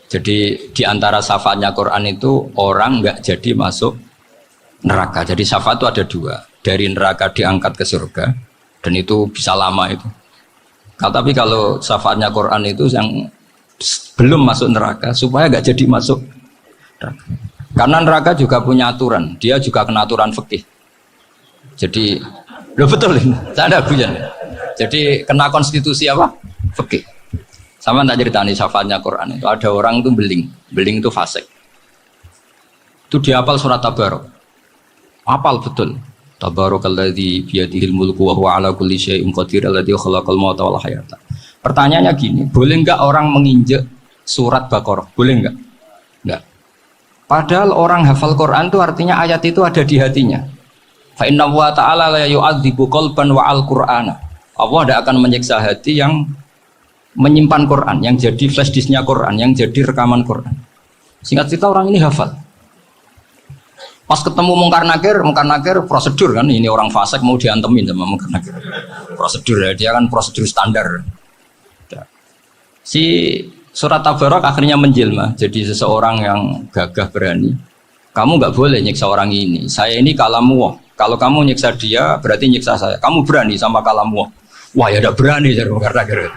Jadi di antara syafaatnya Quran itu orang nggak jadi masuk neraka. Jadi syafaat itu ada dua, dari neraka diangkat ke surga, dan itu bisa lama itu. Tapi kalau syafaatnya Quran itu yang belum masuk neraka supaya nggak jadi masuk neraka. Karena neraka juga punya aturan, dia juga kena aturan fikih. Jadi, lo betul ini, saya ada bujan. Jadi kena konstitusi apa? Fikih. Sama tak ceritani syafaatnya Quran itu ada orang itu beling itu fasik. Itu dia hafal surat Tabarok. Hafal betul. Tabarakalladzi biyadihil mulku wa huwa ala kulli syai'in qadir alladzi khalaqal mauta wal hayata. Pertanyaannya gini, boleh enggak orang menginjek surat Baqarah? Boleh enggak? Enggak. Padahal orang hafal Quran itu artinya ayat itu ada di hatinya. Fa inna wa ta'ala la yu'adzibu qalban wa al-Qur'ana. Allah tidak akan menyiksa hati yang menyimpan Quran, yang jadi flash disknya Quran, yang jadi rekaman Quran. Singkat cerita orang ini hafal. Pas ketemu Mungkar Nakir prosedur kan, ini orang fasik mau diantemin sama Mungkar Nakir. Prosedur ya, dia kan prosedur standar. Si surat Tabarok akhirnya menjelma jadi seseorang yang gagah berani. Kamu nggak boleh nyiksa orang ini. Saya ini kalamu. Kalau kamu nyiksa dia berarti nyiksa saya. Kamu berani sama kalamu. Wah ya udah berani jadi Mungkar Nakir.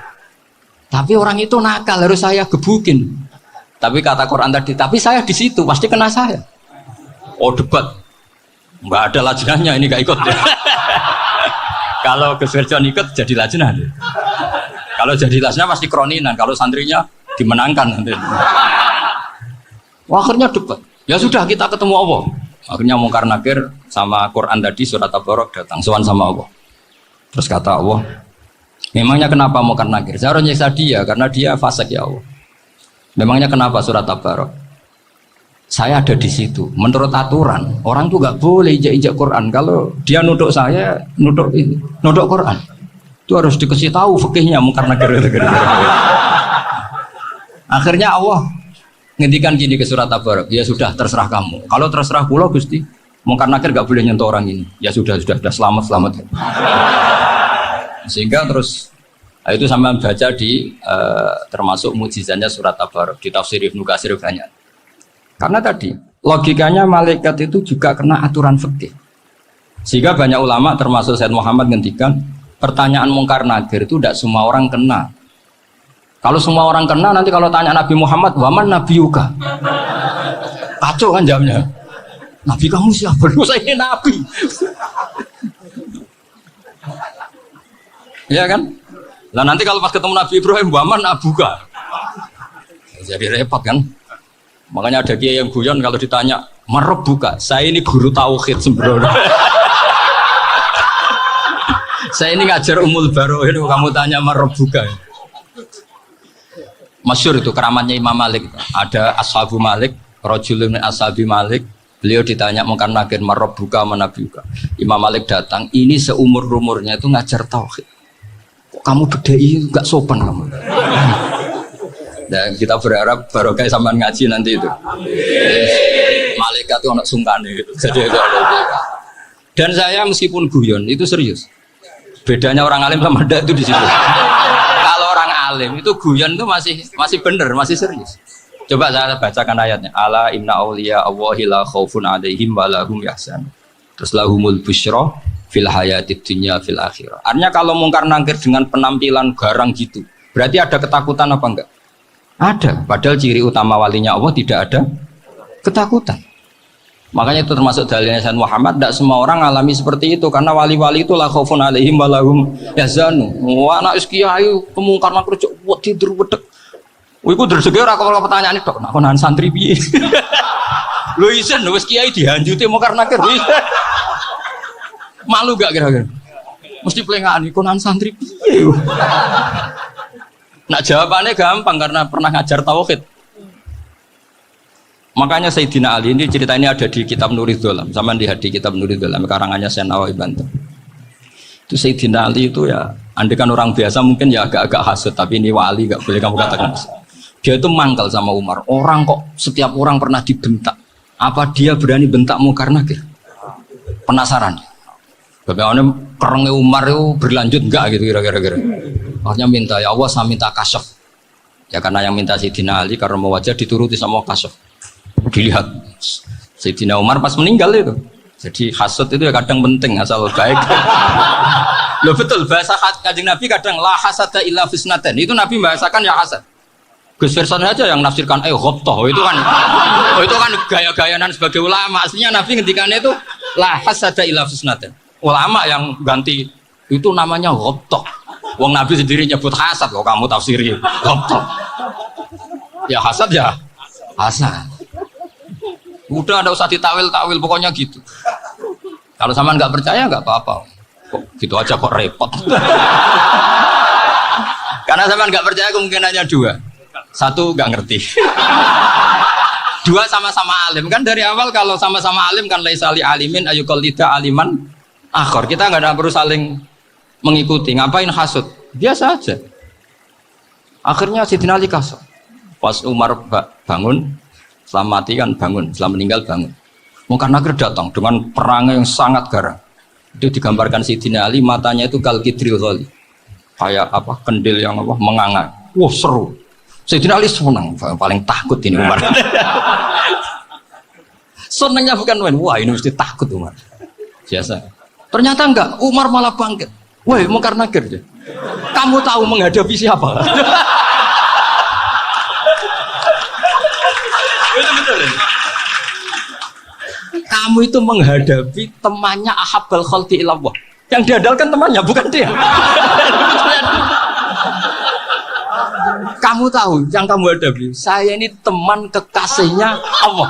Tapi orang itu nakal, harus saya gebukin. Tapi kata Quran tadi, tapi saya di situ pasti kena saya. Oh debat, nggak ada lajnahnya ini gak ikut. Kalau Gus Wirjon ikut jadi lajnah. Kalau jadi lajnah pasti kroninan. Kalau santrinya dimenangkan nanti. Wah, akhirnya debat. Ya sudah kita ketemu Allah. Akhirnya Mungkar Nakir sama Quran tadi surat Tabarok datang sowan sama Allah. Terus kata Allah, memangnya kenapa Mungkar Nakir? Saya harus nyiksa dia karena dia fasik ya Allah. Memangnya kenapa surat Tabarok? Saya ada di situ. Menurut aturan, orang tuh nggak boleh injak-injak Quran. Kalau dia nuduk saya, nuduk Quran. Itu harus dikasih tahu fikihnya Mungkar Nakir. Akhirnya Allah ngendikan gini ke surat Tabarok. Ya sudah, terserah kamu. Kalau terserah pulau Gusti, Mungkar Nakir nggak boleh nyentuh orang ini. Ya sudah selamat. Sehingga terus itu sama baca di termasuk mukjizatnya surat Tabarok di tafsir Ibnu Katsir banyak. Karena tadi logikanya malaikat itu juga kena aturan fikih. Sehingga banyak ulama termasuk Said Muhammad ngendikan pertanyaan Mungkar Nakir itu tidak semua orang kena. Kalau semua orang kena nanti kalau tanya Nabi Muhammad, waman nabiyuka? Kacau kan jamnya. Nabi kamu siapa? Saya ini nabi. Ya kan? Nah nanti kalau pas ketemu Nabi Ibrahim, waman abuka? Jadi repot kan? Makanya ada kiai yang guyon kalau ditanya, marab buka? Saya ini guru tauhid sembrono. Saya ini ngajar Ummul Baro'in, kamu tanya marab buka? Masyhur itu keramatnya Imam Malik. Ada Ashabu Malik, Rajulun min Ashabi Malik. Beliau ditanya Mungkar Nakir, marab buka manabi buka? Imam Malik datang, ini seumur-umurnya itu ngajar tauhid. Kamu bedai nggak sopan kamu. Dan kita berharap barokah sampean ngaji nanti itu. Malaikat itu anak sungkan gitu. Jadi itu dan saya meskipun guyon itu serius. Bedanya orang alim sama ndak itu di situ. Kalau orang alim itu guyon itu masih benar, masih serius. Coba saya bacakan ayatnya. Ala inna auliya Allahi la khaufun alaihim wa lahum yahzan. Terus lahumul busyra fil hayatid dunya fil akhirah. Artinya kalau Mungkar Nakir dengan penampilan garang gitu, berarti ada ketakutan apa enggak? Ada. Padahal ciri utama walinya Allah tidak ada ketakutan. Makanya itu termasuk dalilnya Sayyid Muhammad. Tidak semua orang alami seperti itu karena wali-wali itu la khaufun alaihim wa lahum yahzanu. Wah anak kiai Mungkar Nakir cok tidur wedek. Iku rezeki ora kok pertanyaan itu nak konan santri piye. Lho isen wis kiai dihanjuti Mungkar Nakir. Malu gak kira-kira? Mesti pelengahan konan santri piye. Nak jawabannya gampang karena pernah ngajar tauhid. Makanya Sayyidina Ali ini cerita ini ada di kitab Nurul Dholam. Sama di kitab Nurul Dholam karangannya Syekh Nawawi Banten. Itu Sayyidina Ali itu ya, andekan orang biasa mungkin ya agak-agak hasut, tapi ini wali gak boleh kamu katakan. Dia itu mangkal sama Umar. Orang kok setiap orang pernah dibentak. Apa dia berani bentak Mungkar Nakir? Penasaran. Bagaimana kerengnya Umar itu berlanjut enggak gitu kira-kira. Akhirnya minta, ya Allah saya minta kasyaf. Ya karena yang minta Sayyidina Ali karena mau wajah dituruti sama kasuf. Dilihat Sayyidina Umar pas meninggal itu. Jadi hasud itu ya kadang penting asal baik. Loh betul bahasa Kanjeng Nabi kadang la hasada illa fisnaten. Itu Nabi bahasakan ya hasad. Gus Verson aja yang nafsirkan ghobtoh itu kan gaya-gayanan sebagai ulama. Aslinya Nabi ngendikannya itu la hasada illa fisnaten. Ulama yang ganti itu namanya ghobtoh. Wong Nabi sendiri nyebut hasad kok kamu tafsiri ghobtoh. Ya hasad ya hasad. Udah ada usah ditawil-tawil pokoknya gitu. Kalau sama nggak percaya nggak apa-apa. Kok gitu aja kok repot. Karena sama nggak percaya kemungkinannya dua. Satu nggak ngerti. Dua sama-sama alim kan dari awal kalau sama-sama alim kan laisali alimin ayuqallida aliman akhor. Kita nggak ada perlu saling mengikuti. Ngapain hasud? Biasa aja. Akhirnya Sayyidina Ali kasar. Pas Umar bangun, setelah mati kan bangun, setelah meninggal bangun. Munkar Nakir datang dengan perang yang sangat garang. Itu digambarkan Sayyidina Ali matanya itu kalkidril ghali. Kayak apa? Kendil yang apa? Menganga. Wah seru. Sayyidina Ali senang, paling takut ini Umar. Senangnya bukan main, wah ini mesti takut Umar. Biasa. Ternyata enggak, Umar malah bangkit. Woi, Munkar Nakir. Kamu tahu menghadapi siapa? Itu betul. Kamu itu menghadapi temannya Ahabbal Khalqi ilallah. Yang diandalkan temannya, bukan dia. Kamu tahu yang kamu hadapi, saya ini teman kekasihnya Allah.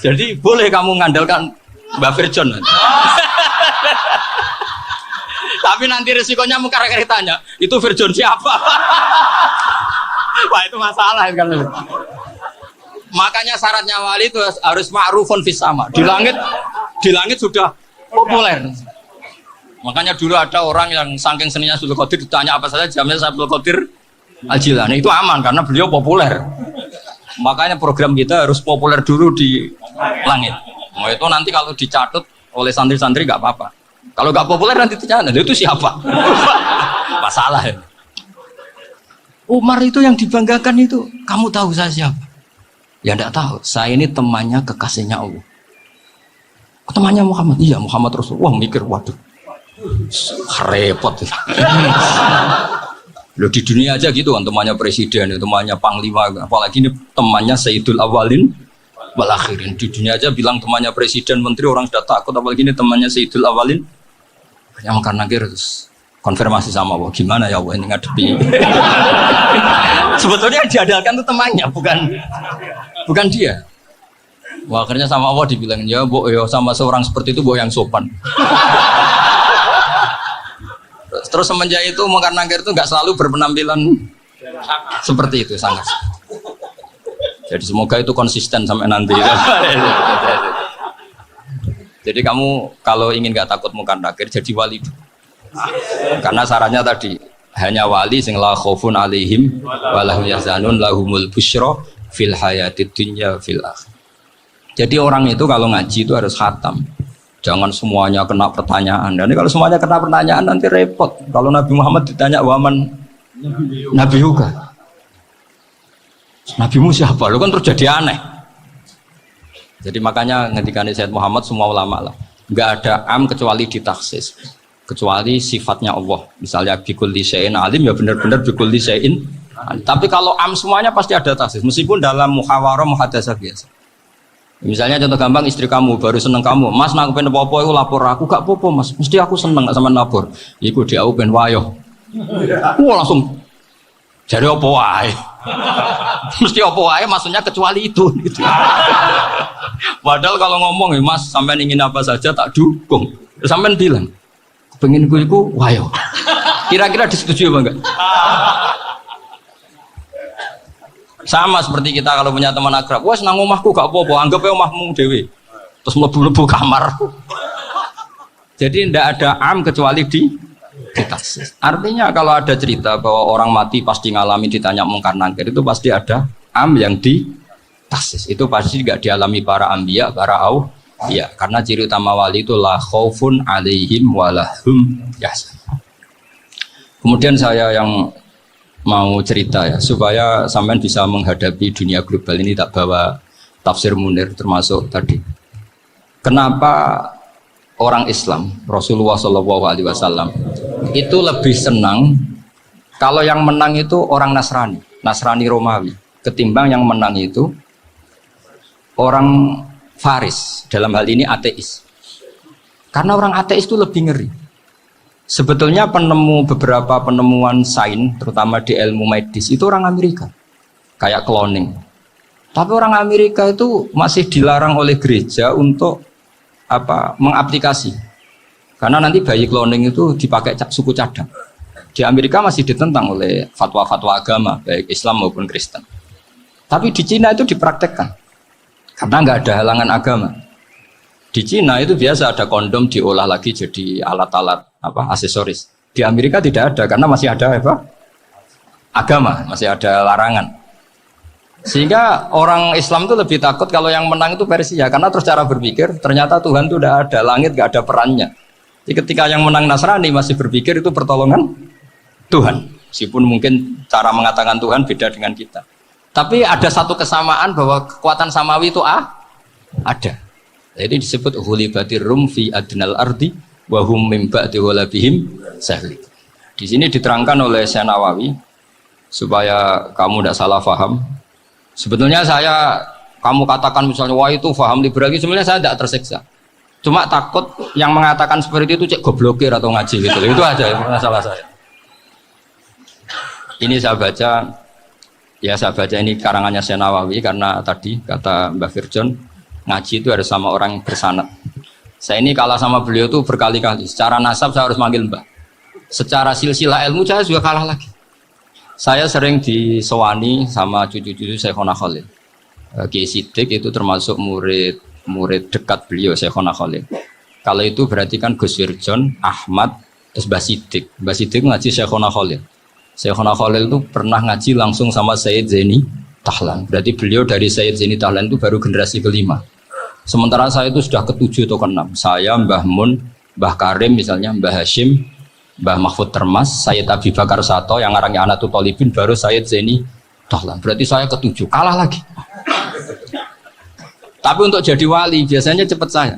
Jadi boleh kamu mengandalkan Mbak Firjon. Tapi nanti resikonya Munkar Nakir tanya, itu Firjon siapa? Wah itu masalah kan. Makanya syaratnya wali itu harus ma'rufun fis sama. Di langit sudah populer. Makanya dulu ada orang yang saking seninya Abdul Qadir ditanya apa saja jamnya Abdul Qadir Al-Jilani itu aman karena beliau populer. Makanya program kita harus populer dulu di langit. Mau itu nanti kalau dicatut oleh santri-santri nggak apa-apa. Kalau nggak populer nanti dicatat itu siapa? Masalah ya. Umar itu yang dibanggakan itu, kamu tahu saya siapa? Ya enggak tahu. Saya ini temannya kekasihnya Allah. Temannya Muhammad. Iya Muhammad Rasul. Wah mikir waduh. Repot. Loh di dunia aja gitu kan temannya presiden, temannya panglima, apalagi ini temannya Sayyidul Awalin wal Akhirin. Di dunia aja bilang temannya presiden, menteri orang sudah takut, apalagi ini temannya Sayyidul Awalin. Yang karena terus konfirmasi sama Allah, gimana ya Allah ini ngadepi. Sebetulnya yang diandalkan itu temannya, bukan dia. Wah, akhirnya sama Allah dibilang, ya bu, ya sama seorang seperti itu bu yang sopan. Terus semenjak itu Munkar Nakir itu nggak selalu berpenampilan seperti itu sangat. Jadi semoga itu konsisten sampai nanti. Jadi kamu kalau ingin nggak takut Munkar Nakir jadi wali. Karena syaratnya tadi hanya wali sing la khaufun alaihim walahum yahzanun lahumul busyra fil hayatid dunya fil akhir. Jadi orang itu kalau ngaji itu harus khatam. Jangan semuanya kena pertanyaan. Dan kalau semuanya kena pertanyaan nanti repot. Kalau Nabi Muhammad ditanya waman Nabi juga. Nabimu siapa? Lu kan terus jadi aneh. Jadi makanya ketika Sayyid Muhammad semua ulama lah. Enggak ada am kecuali ditaksis. Kecuali sifatnya Allah. Misalnya bikulli syai'in alim ya benar-benar bikulli syai'in. Tapi kalau am semuanya pasti ada taksis. Meskipun dalam muhawarah muhadasah biasa. Misalnya contoh gampang istri kamu baru seneng kamu, Mas nak pengen apa-apa itu lapor aku gak apa-apa Mas, mesti aku seneng gak sama lapor. Iku dia aku pengen wayo. Wah langsung jadi apa wae. Mesti apa wae maksudnya kecuali itu. Gitu. Padahal kalau ngomong ya Mas sampean ingin apa saja tak dukung. Sampean bilang pengen iku wayo. Kira-kira disetujui apa enggak? Sama seperti kita kalau punya teman akrab, wes nang omahku gak apa-apa, anggap aja omahmu dewe. Terus mlebu-mlebu kamar. Jadi tidak ada am kecuali di taksis. Artinya kalau ada cerita bahwa orang mati pasti ngalami ditanya Munkar Nakir itu pasti ada am yang di taksis. Itu pasti tidak dialami para anbiya, para ya karena ciri utama wali itu la khaufun alaihim walahum yahzanun. Kemudian saya yang mau cerita ya supaya sampean bisa menghadapi dunia global ini, tak bawa tafsir Munir termasuk tadi. Kenapa orang Islam Rasulullah SAW itu lebih senang kalau yang menang itu orang Nasrani Romawi ketimbang yang menang itu orang Faris, dalam hal ini ateis. Karena orang ateis itu lebih ngeri. Sebetulnya beberapa penemuan sains, terutama di ilmu medis, itu orang Amerika. Kayak cloning. Tapi orang Amerika itu masih dilarang oleh gereja untuk mengaplikasi. Karena nanti bayi cloning itu dipakai suku cadang. Di Amerika masih ditentang oleh fatwa-fatwa agama, baik Islam maupun Kristen. Tapi di Cina itu dipraktekkan. Karena nggak ada halangan agama. Di Cina itu biasa ada kondom diolah lagi jadi alat-alat aksesoris. Di Amerika tidak ada karena masih ada agama, masih ada larangan. Sehingga orang Islam itu lebih takut kalau yang menang itu Persia, karena terus cara berpikir ternyata Tuhan itu tidak ada, langit nggak ada perannya. Jadi ketika yang menang Nasrani masih berpikir itu pertolongan Tuhan, meskipun mungkin cara mengatakan Tuhan beda dengan kita. Tapi ada satu kesamaan bahwa kekuatan samawi itu ada. Jadi disebut hulibatir rum fi adnal ardi wa hum min ba'di walabihim sahli. Di sini diterangkan oleh Syekh Nawawi supaya kamu tidak salah paham. Sebetulnya kamu katakan misalnya wah itu paham liberal, sebenarnya saya tidak tersiksa. Cuma takut yang mengatakan seperti itu cek goblokir atau ngaji gitu. Itu aja masalah saya. Ini saya baca ini karangannya Syekh Nawawi karena tadi kata Mbah Firjon ngaji itu harus sama orang bersanad. Saya ini kalah sama beliau tuh berkali-kali. Secara nasab saya harus manggil Mbah. Secara silsilah ilmu saya juga kalah lagi. Saya sering disewani sama cucu-cucu Syekhona Khalil. Kiai Siddiq itu termasuk murid dekat beliau Syekhona Khalil. Kalau itu berarti kan Gus Wirjon, Ahmad, terus Mbah Siddiq. Mbah Siddiq ngaji Syekhona Khalil. Syekhona Khalil itu pernah ngaji langsung sama Sayyid Zaini Tahlan. Berarti beliau dari Sayyid Zaini Tahlan itu baru generasi kelima. Sementara saya itu sudah ke-7 atau ke-6. Saya, Mbah Mun, Mbah Karim misalnya, Mbah Hashim, Mbah Mahfud Termas, Sayyid Abi Bakar Sato yang arangnya Anatul Talibin, baru Sayyid Zaini Tahlan. Berarti saya ke-7, kalah lagi. Tapi untuk jadi wali biasanya cepat saya.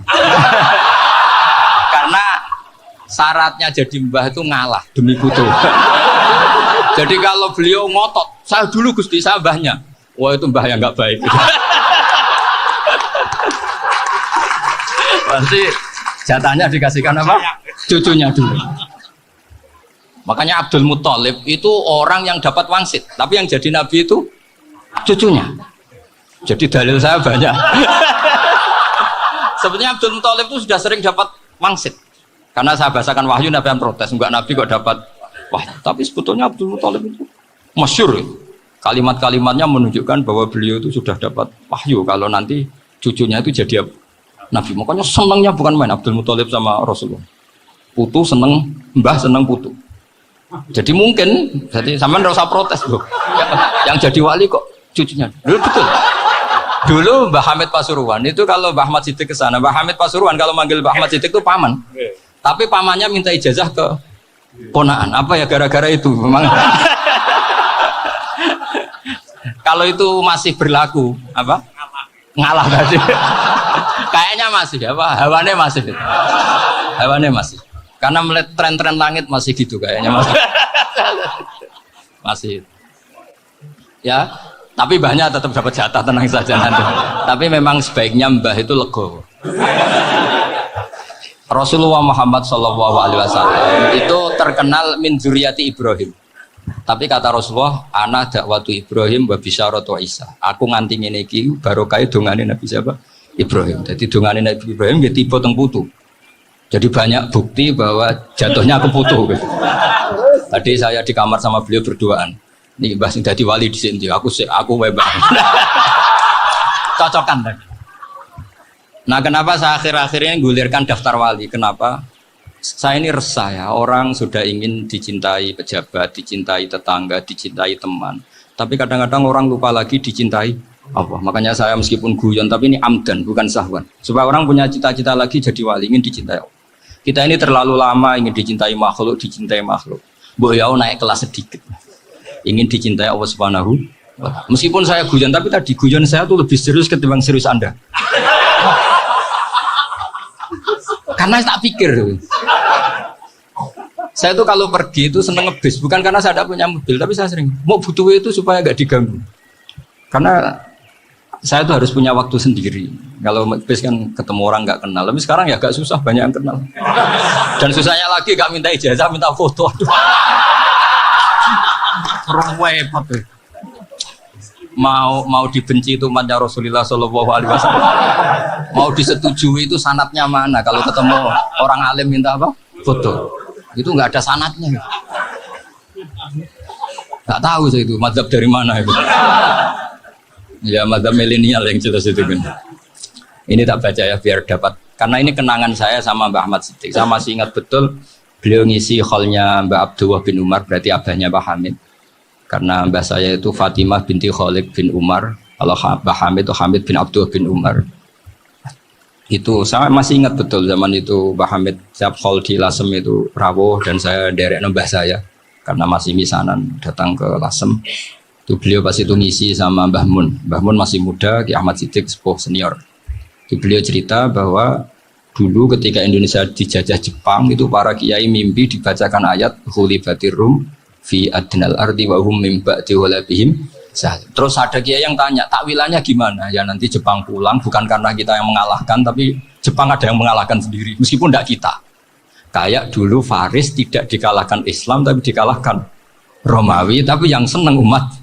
Karena syaratnya jadi mbah itu ngalah demi putu. Jadi kalau beliau ngotot, saya dulu Gusti, saya mbahnya. Wah itu mbah yang nggak baik. Pasti jatahnya dikasihkan apa? Cucunya dulu. Makanya Abdul Muthalib itu orang yang dapat wangsit, tapi yang jadi nabi itu cucunya. Jadi dalil saya banyak. Sebenarnya Abdul Muthalib itu sudah sering dapat wangsit. Karena saya bahasakan wahyu, nabi yang protes, enggak nabi kok dapat wahyu. Tapi sebetulnya Abdul Muthalib itu masyhur. Kalimat-kalimatnya menunjukkan bahwa beliau itu sudah dapat wahyu kalau nanti cucunya itu jadi nabi. Makanya senangnya bukan main Abdul Muthalib sama Rasulullah. Putu seneng, mbah seneng putu. Jadi mungkin, jadi sampean enggak usah protes loh. Yang jadi wali kok cucunya. Dulu betul. Dulu Mbah Hamid Pasuruan itu kalau Mbah Ahmad Siddiq ke sana, Mbah Hamid Pasuruan kalau manggil Mbah Ahmad Siddiq itu paman. Tapi pamannya minta ijazah ke ponaan. Apa ya gara-gara itu memang. Kalau itu masih berlaku, apa? Ngalah tadi. Kayaknya masih, apa? Hawane masih. Karena melihat tren-tren langit masih gitu kayaknya masih. Masih. Ya, tapi mbahnya tetap dapat jatah, tenang saja nanti. Tapi memang sebaiknya mbah itu legowo. Rasulullah Muhammad SAW itu terkenal min dzurriyyati Ibrahim. Tapi kata Rasulullah, ana dakwatu Ibrahim wa bisyaratu Isa. Aku nganti ngene iki barokah dongane Nabi siapa? Ibrahim. Jadi dongane Nabi Ibrahim nggih tiba teng putu. Jadi banyak bukti bahwa jatuhnya ke putu gitu. Tadi saya di kamar sama beliau berduaan. Nih Mbah sing dadi wali di sini, aku wae Mbah. Cocokan tadi. Nah, kenapa saya akhir-akhir ini gulirkan daftar wali? Kenapa? Saya ini resah ya, orang sudah ingin dicintai pejabat, dicintai tetangga, dicintai teman. Tapi kadang-kadang orang lupa lagi dicintai Allah. Makanya saya meskipun guyon, tapi ini amdan, bukan sahwan. Supaya orang punya cita-cita lagi jadi wali, ingin dicintai Allah. Kita ini terlalu lama ingin dicintai makhluk. Mbok ya naik kelas sedikit. ingin dicintai Allah Subhanahu wa Ta'ala. Meskipun saya guyon, tapi tadi guyon saya tuh lebih serius ketimbang serius Anda. Karena saya tak pikir. Saya tuh kalau pergi itu seneng ngebis, bukan karena saya tidak punya mobil, tapi saya sering mau butuh itu supaya gak diganggu. Karena saya tuh harus punya waktu sendiri. Kalau ngebis kan ketemu orang gak kenal, tapi sekarang ya agak susah, banyak yang kenal. Dan susahnya lagi gak minta ijazah, minta foto. Aduh. Repot. Mau dibenci itu umatnya Rasulullah Shallallahu Alaihi Wasallam. Mau disetujui itu sanatnya mana? Kalau ketemu orang alim minta apa? Foto. Itu nggak ada sanatnya. Nggak tahu saya itu mazhab dari mana itu. Ya mazhab milenial yang jelas itu kan. Ini tak baca ya biar dapat. Karena ini kenangan saya sama Mbah Ahmad Siddiq. Saya masih ingat betul beliau ngisi kholnya Mbah Abdullah bin Umar, berarti abahnya Mbah Hamid. Karena mbah saya itu Fatimah binti Khalid bin Umar. Kalau Mbah Hamid itu Hamid bin Abdullah bin Umar. Itu saya masih ingat betul zaman itu Mbah Hamid siap khol di Lasem itu rawuh dan saya derek mbah saya karena masih misanan datang ke Lasem. Itu beliau pas itu ngisi sama Mbah Mun. Mbah Mun masih muda, Ki Ahmad Siddiq sepuh senior. Itu beliau cerita bahwa dulu ketika Indonesia dijajah Jepang itu para kiai mimpi dibacakan ayat Khulifatir Rum fi adnal ardi wa hum min ba'di walabihim. Terus ada kiai yang tanya, takwilannya gimana? Ya nanti Jepang pulang bukan karena kita yang mengalahkan, tapi Jepang ada yang mengalahkan sendiri, meskipun tidak kita. Kayak dulu Faris tidak dikalahkan Islam, tapi dikalahkan Romawi, tapi yang senang umat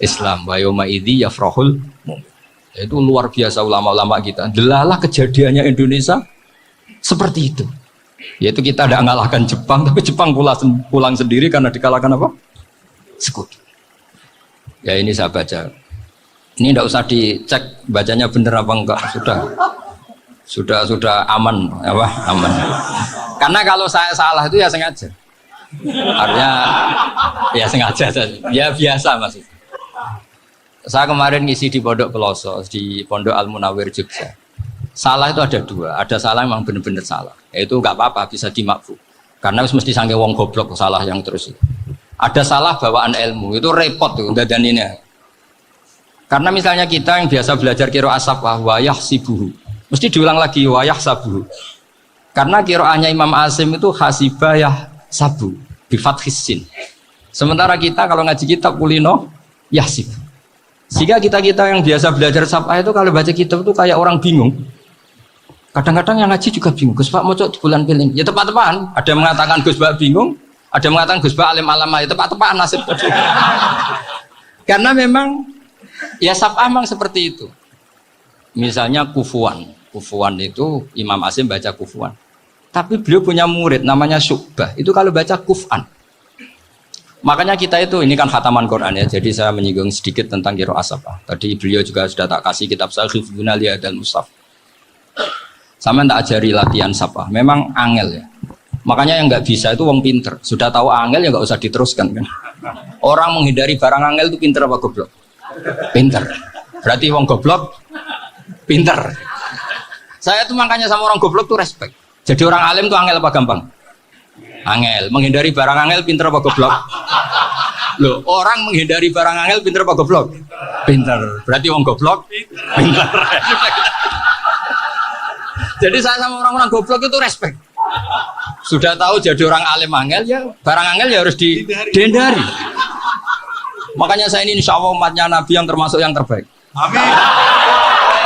Islam. Wa yauma idzi yafrahul mu'min. Itu luar biasa ulama-ulama kita. Delalah kejadiannya Indonesia seperti itu. Yaitu kita tidak mengalahkan Jepang, tapi Jepang pulang sendiri karena dikalahkan apa? Sekutu. Ya ini saya baca. Ini tidak usah dicek bacanya benar apa enggak. Sudah aman, apa? Aman. Karena kalau saya salah itu ya sengaja. Artinya ya sengaja saja. Ya biasa maksudnya. Saya kemarin ngisi di Pondok Peloso, di Pondok Al Munawir Jogja. Salah itu ada dua. Ada salah memang benar-benar salah. Itu enggak apa-apa, bisa dimaafkan. Karena mesti sange wong goblok salah yang terus. Ada salah bawaan ilmu, itu repot tuh dadaninya. Karena misalnya kita yang biasa belajar qiraah safah wayah sibuhu, mesti diulang lagi wayah sabuhu. Karena qiraahnya Imam Asim itu hasibah yah sabu bi fathis sin. Sementara kita kalau ngaji kitab kulino yahsib. Sehingga kita yang biasa belajar safah itu kalau baca kitab itu kayak orang bingung. Kadang-kadang yang ngaji juga bingung. Gus Pak mau di bulan pilih. Ya tepat-tepatan. Ada yang mengatakan Gus Pak bingung. Ada yang mengatakan Gus Pak alim alama itu tepat-tepat nasib. Karena memang ya saf'ah memang seperti itu. Misalnya kufuan itu Imam Asim baca kufuan. Tapi beliau punya murid namanya Syu'bah. Itu kalau baca kuf'an. Makanya kita itu ini kan khataman Quran ya. Jadi saya menyinggung sedikit tentang qiraah saf'ah. Tadi beliau juga sudah tak kasih kitab saya Hifdzuna Liyadal Mushaf. Sama tak ajari latihan saf'ah. Memang angel ya. Makanya yang nggak bisa itu wong pinter. Sudah tahu angel ya nggak usah diteruskan kan. Orang menghindari barang angel itu pinter apa goblok? Pinter. Berarti wong goblok pinter. Saya tuh makanya sama orang goblok tuh respect. Jadi orang alim tuh angel apa gampang? Angel. Menghindari barang angel pinter apa goblok? Loh, orang menghindari barang angel pinter apa goblok? Pinter. Berarti wong goblok pinter. Jadi saya sama orang-orang goblok itu respect. Sudah tahu jadi orang alim angel ya barang angel ya harus dihindari. Makanya saya ini insya Allah umatnya Nabi yang termasuk yang terbaik. Amin.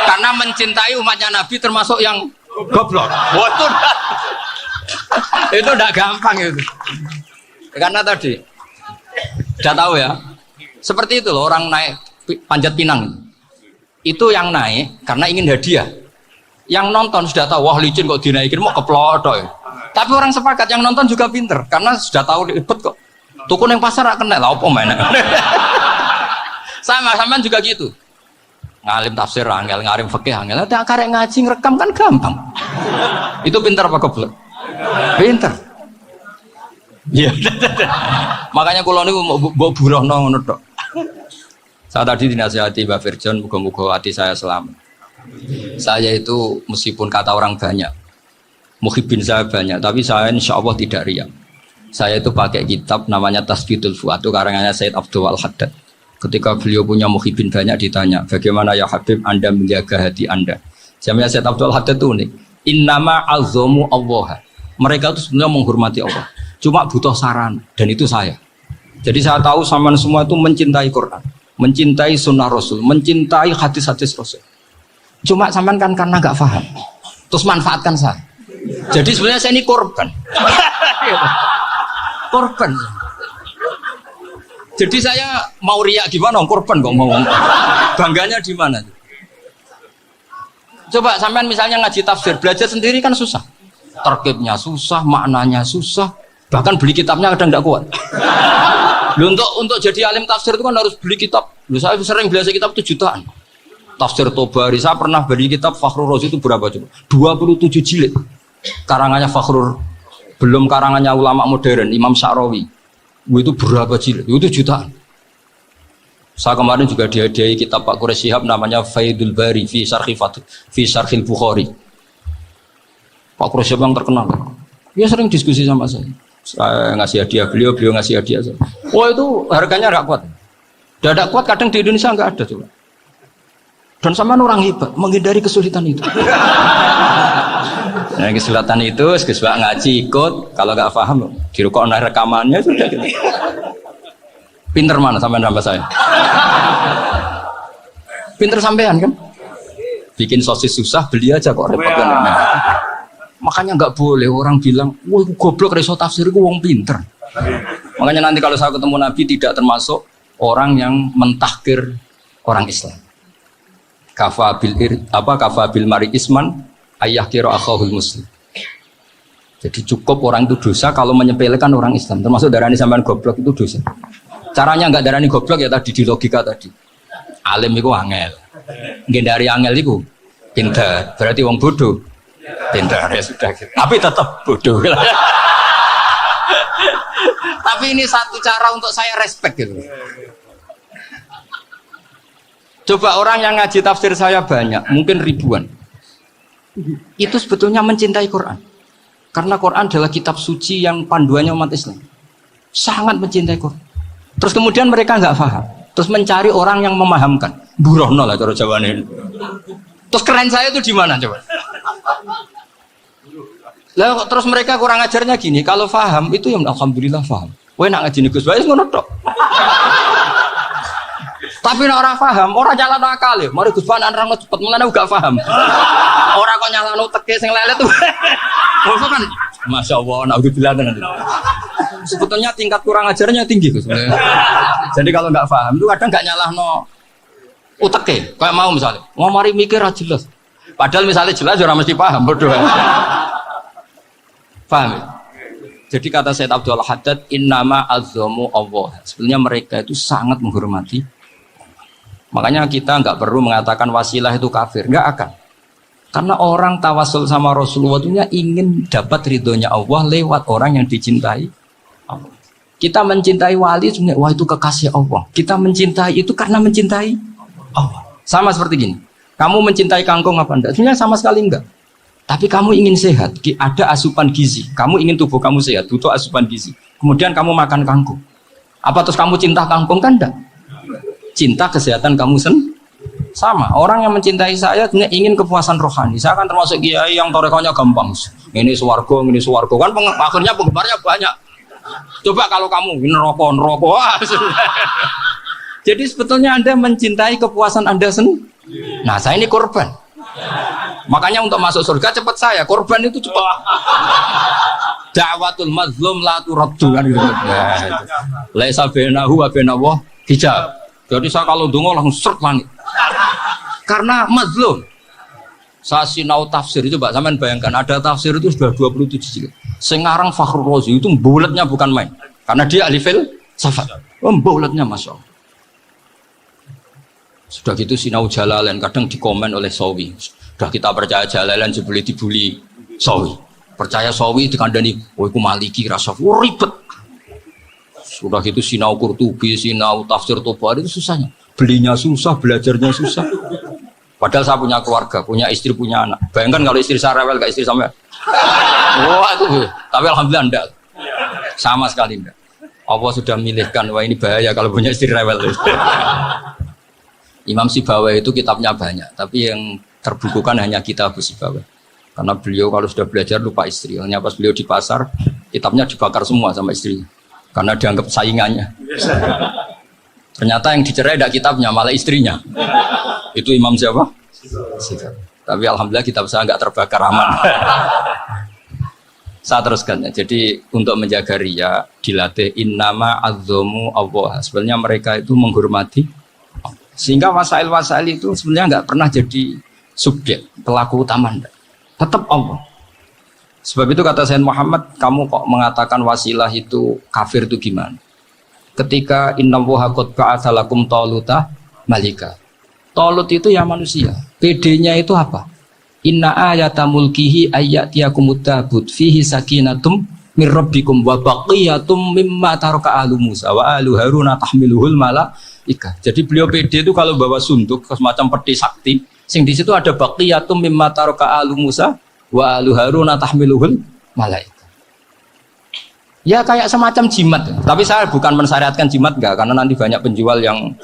Karena mencintai umatnya Nabi termasuk yang goblok. Itu udah gampang itu. Karena tadi udah tahu ya. Seperti itu loh orang naik Panjat Pinang. Itu yang naik karena ingin hadiah. Yang nonton sudah tahu wah licin kok dinaikin mau keplodok. Tapi orang sepakat yang nonton juga pinter karena sudah tahu ribet kok. Tukun yang pasar akan kena lah apa mana. Sama juga gitu. Ngalim tafsir angel, ngalim fikih angel. Ada karek ngaji ngerekam kan gampang. Itu pinter apa goblok? Pinter. Iya. Makanya kalau niku mbok burohno ngono tok. Saya tadi dinasihati Mbak Firjon, muga-muga hati saya selamat. Saya itu meskipun kata orang banyak, muhibin saya banyak, tapi saya insya Allah tidak riak. Saya itu pakai kitab namanya Tasbihul Fuad, itu karangannya Said Abdul Al-Haddad. Ketika beliau punya muhibin banyak ditanya, bagaimana ya Habib Anda menjaga hati Anda? Jamnya Said Abdul Al-Haddad itu unik. Innama azomu Allah. Mereka itu sebenarnya menghormati Allah. Cuma butuh saran, dan itu saya. Jadi saya tahu sampean semua itu mencintai Quran, mencintai sunnah Rasul, mencintai hadis-hadis Rasul. Cuma sampean kan karena nggak paham, terus manfaatkan saya. Jadi sebenarnya saya ini korban. Korban. Jadi saya mau riak gimana? Korban kok mau. Bangganya di mana? Coba sampean misalnya ngaji tafsir, belajar sendiri kan susah. Terkibnya susah, maknanya susah. Bahkan beli kitabnya kadang tidak kuat. Loh, untuk jadi alim tafsir itu kan harus beli kitab. Loh, saya sering belajar kitab itu jutaan. Tafsir Tobari, saya pernah beli kitab Fakhrur Razi itu berapa coba? 27 jilid. Karangannya Fakhrur, belum karangannya ulama modern, Imam Sya'rawi. Itu berapa jilid? Itu jutaan. Saya kemarin juga dihadiahi kitab Pak Quraish Shihab namanya Faidul Bari fi Syarhil Bukhari. Pak Quraish Shihab yang terkenal. Dia sering diskusi sama saya. Saya ngasih hadiah beliau ngasih hadiah saya. Oh itu harganya nggak kuat. Tidak kuat kadang di Indonesia nggak ada coba. Dan sama orang hebat menghindari kesulitan itu. Nah, kesulitan itu sebab ngaji ikut, kalau nggak paham dirukuk rekamannya sudah gitu. Pinter mana sampean sama saya? Pinter sampean kan? Bikin sosis susah beli aja kok repot kan. Makanya nggak boleh orang bilang, wah goblok reso tafsir gue wong pinter. Makanya nanti kalau saya ketemu Nabi tidak termasuk orang yang mentahkir orang Islam. Kafabil mari isman ayah kira akhahul muslim. Jadi cukup orang itu dosa kalau menyepelekan orang Islam, termasuk darani sampean goblok itu dosa. Caranya nggak darani goblok ya tadi di logika tadi. Alim itu angel, dari angel itu pintar, berarti wong bodoh pintar ya sudah. Gitu. Tapi tetap bodoh. Tapi ini satu cara untuk saya respect gitu. Coba orang yang ngaji tafsir saya banyak, mungkin ribuan. Itu sebetulnya mencintai Quran. Karena Quran adalah kitab suci yang panduannya umat Islam. Sangat mencintai Quran. Terus kemudian mereka nggak paham. Terus mencari orang yang memahamkan. Burohno lah cara jawabannya. Terus keren saya itu di mana coba? Lah terus mereka kurang ajarnya gini, kalau paham itu ya alhamdulillah paham. Wah nak ngaji Gus Bae ngono tok. Tapi nek ora paham, ora nyalano akal ya. Mari Gus Bae nerangno cepet mulane gak paham. Ora kok nyalano teke sing lelet tuh. Maksud kan Masya Allah, naudzubillah nanti. Sebetulnya tingkat kurang ajarnya tinggi Gus. Jadi kalau nggak paham itu kadang nggak nyalahno uteke. Kayak mau misalnya, mau mari mikir aja jelas. Padahal misalnya jelas orang mesti paham, bodoh. Paham ya? Jadi kata Said Abdul Haddad, innama azzamu Allah. Sebenarnya mereka itu sangat menghormati. Makanya kita nggak perlu mengatakan wasilah itu kafir, nggak akan. Karena orang tawasul sama Rasulullah itu ingin dapat ridhonya Allah lewat orang yang dicintai Allah. Kita mencintai wali sebenarnya, wah itu kekasih Allah. Kita mencintai itu karena mencintai Allah. Sama seperti gini, kamu mencintai kangkung apa enggak? Sebenarnya sama sekali enggak. Tapi kamu ingin sehat, ada asupan gizi. Kamu ingin tubuh kamu sehat, butuh asupan gizi. Kemudian kamu makan kangkung. Apa terus kamu cinta kangkung kan enggak? Cinta kesehatan kamu sama. Orang yang mencintai saya ingin kepuasan rohani. Saya kan termasuk kiai yang torekonya gampang. Ini swarga kan akhirnya penggemarnya banyak. Coba kalau kamu neraka. Jadi sebetulnya Anda mencintai kepuasan Anda sendiri. Nah, saya ini korban. Makanya untuk masuk surga cepat saya, korban itu cepat. Da'watul mazlum la turaddu kan gitu. Laisa bainahu wa bainallah hijab. Jadi saya kalau dongo langsung seret langit. Karena mazlum. Saya sinau tafsir itu, Mbak, sampean bayangkan ada tafsir itu sudah 27 jilid. Sengarang Fakhrur Razi itu bulatnya bukan main. Karena dia ahli filsafat. Bulatnya Masya Allah. Sudah gitu sinau Jalalain kadang dikomen oleh Sawi. Sudah kita percaya Jalalain sebeli dibuli Sawi. Percaya Sawi dikandani, oh itu Maliki rasa ribet. Sudah gitu sinau Qurtubi, sinau tafsir Tobari itu susahnya. Belinya susah, belajarnya susah. Padahal saya punya keluarga, punya istri, punya anak. Bayangkan kalau istri saya rewel, gak istri sampai. Wah itu, tapi alhamdulillah enggak. Sama sekali enggak. Allah sudah milihkan, wah ini bahaya kalau punya istri rewel. Imam Sibawai itu kitabnya banyak, tapi yang terbukukan hanya kitab Sibawai. Karena beliau kalau sudah belajar lupa istri. Hanya pas beliau di pasar, kitabnya dibakar semua sama istri. Karena dianggap saingannya. Ternyata yang dicerai tidak kitabnya, malah istrinya. Itu Imam siapa? Sibawai. Tapi alhamdulillah kitab saya nggak terbakar, aman. Saya teruskan ya. Jadi untuk menjaga ria dilatih innama azzamu Allah. Sebenarnya mereka itu menghormati sehingga wasail-wasail itu sebenarnya nggak pernah jadi subjek pelaku utama, tetap Allah. Sebab itu kata Sayyid Muhammad, kamu kok mengatakan wasilah itu kafir itu gimana? Ketika innallaha qad ba'atsa lakum taluta malika. Talut itu ya manusia. PD-nya itu apa? Inna ayata mulkihi ayyatiyakumut tabut fihi sakinatum mir rabbikum wa baqiyatum mimma taraka ahlu Musa wa ahlu Harun tahmiluhul malaikah. Jadi beliau PD itu kalau bawa sunduk semacam peti sakti, sing di situ ada baqiyatum mimma taraka ahlu Musa wa ahlu Harun tahmiluhul malaikah. Ya kayak semacam jimat. Tapi saya bukan mensyariatkan jimat enggak, karena nanti banyak penjual yang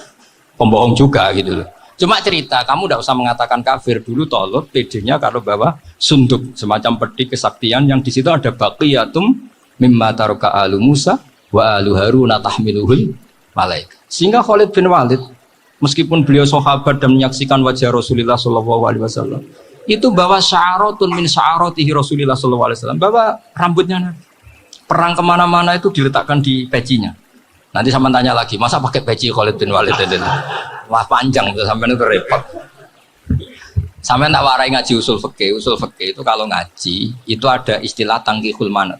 pembohong juga gitu loh. Cuma cerita, kamu tidak usah mengatakan kafir dulu. Tolut PD-nya kalau bawa sunduk semacam peti kesaktian yang di situ ada baqiyatum mimma taraka alu Musa wa alu Harun tahmiluhul malaikah. Sehingga Khalid bin Walid meskipun beliau sahabat dan menyaksikan wajah Rasulullah sallallahu alaihi wasallam, itu bawa sya'aratun min sya'aratihi Rasulullah sallallahu alaihi wasallam, bawa rambutnya Nabi. Perang kemana-mana itu diletakkan di pecinya. Nanti sama tanya lagi, masa pakai peci Khalid bin Walid itu? Wah panjang itu sampai itu repot. Sampai tak warai ngaji usul fikih. Usul fikih itu kalau ngaji itu ada istilah tangkihul manat.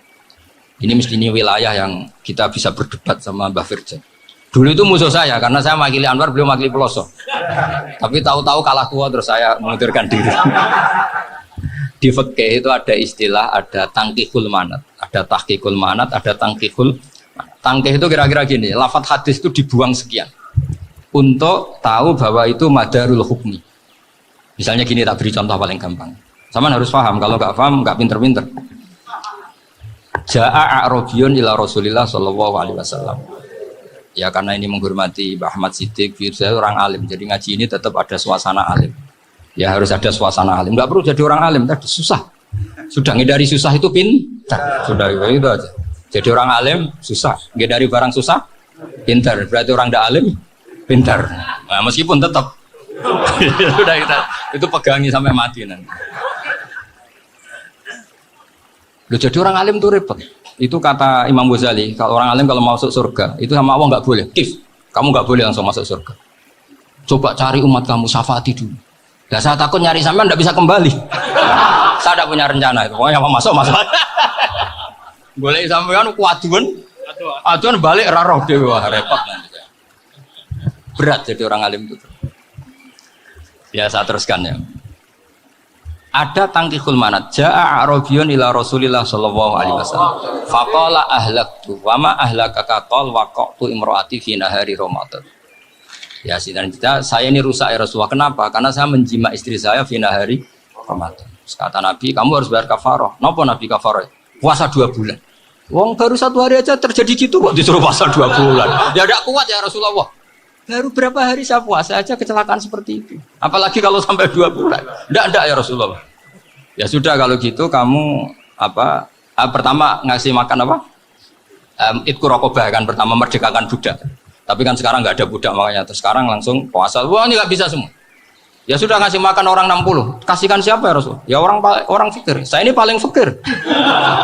Ini mesti ini wilayah yang kita bisa berdebat sama Mbah Firjan. Dulu itu musuh saya karena saya makili Anwar, beliau makili Peloso. Tapi tahu-tahu kalah tua terus saya mengundurkan diri. Di fikih itu ada istilah, ada tangkihul manat, ada tahqiqul manat, ada tangkihul. Tangkih itu kira-kira gini, lafadz hadis itu dibuang sekian untuk tahu bahwa itu madarul hukmi. Misalnya gini, tak beri contoh paling gampang. Sama harus paham, kalau nggak paham nggak pinter-pinter. Ja'a a'rabiyun ila Rasulillah sallallahu alaihi wasallam. Ya karena ini menghormati Mbah Ahmad Siddiq, saya orang alim, jadi ngaji ini tetap ada suasana alim. Ya harus ada suasana alim. Nggak perlu jadi orang alim, tadi susah. Sudah ngindari susah itu pintar. Sudah itu aja. Jadi orang alim susah, ngindari barang susah pintar. Berarti orang tidak alim pintar. Nah, meskipun tetap sudah kita itu pegangi sampai mati nanti. Loh, jadi orang alim itu repot. Itu kata Imam Ghazali, kalau orang alim kalau masuk surga itu sama Allah nggak boleh. Kif, kamu nggak boleh langsung masuk surga. Coba cari umat kamu, syafaati dulu. Nah, saya takut nyari sampean nggak bisa kembali. Saya tidak punya rencana itu. Pokoknya mau masuk. Boleh sampean kuaduan, aduan balik raroh dewe, wah repot nanti. Berat jadi orang alim itu. Ya saya teruskan ya. Ada tangkihul manat. Ja'a a'rabiyun ila Rasulillah sallallahu alaihi wasallam. Faqala ahlaktu wa ma ahlakaka qal waqtu imraati fi nahari Ramadan. Ya sidang kita, saya ini rusak ya Rasulullah. Kenapa? Karena saya menjima istri saya fi nahari Ramadan. Kata Nabi, kamu harus bayar kafarah. Napa Nabi kafarah? Puasa 2 bulan. Wong baru 1 hari aja terjadi gitu kok disuruh puasa 2 bulan. Ya tidak kuat ya Rasulullah. Baru berapa hari saya puasa aja kecelakaan seperti itu. Apalagi kalau sampai 2 bulan. Tidak ya Rasulullah. Ya sudah kalau gitu kamu apa? Pertama ngasih makan apa? Itku rokobah kan pertama merdekakan budak. Tapi kan sekarang nggak ada budak makanya. Terus sekarang langsung puasa. Wah ini nggak bisa semua. Ya sudah ngasih makan orang 60. Kasihkan siapa ya Rasul? Ya orang fakir. Saya ini paling fakir.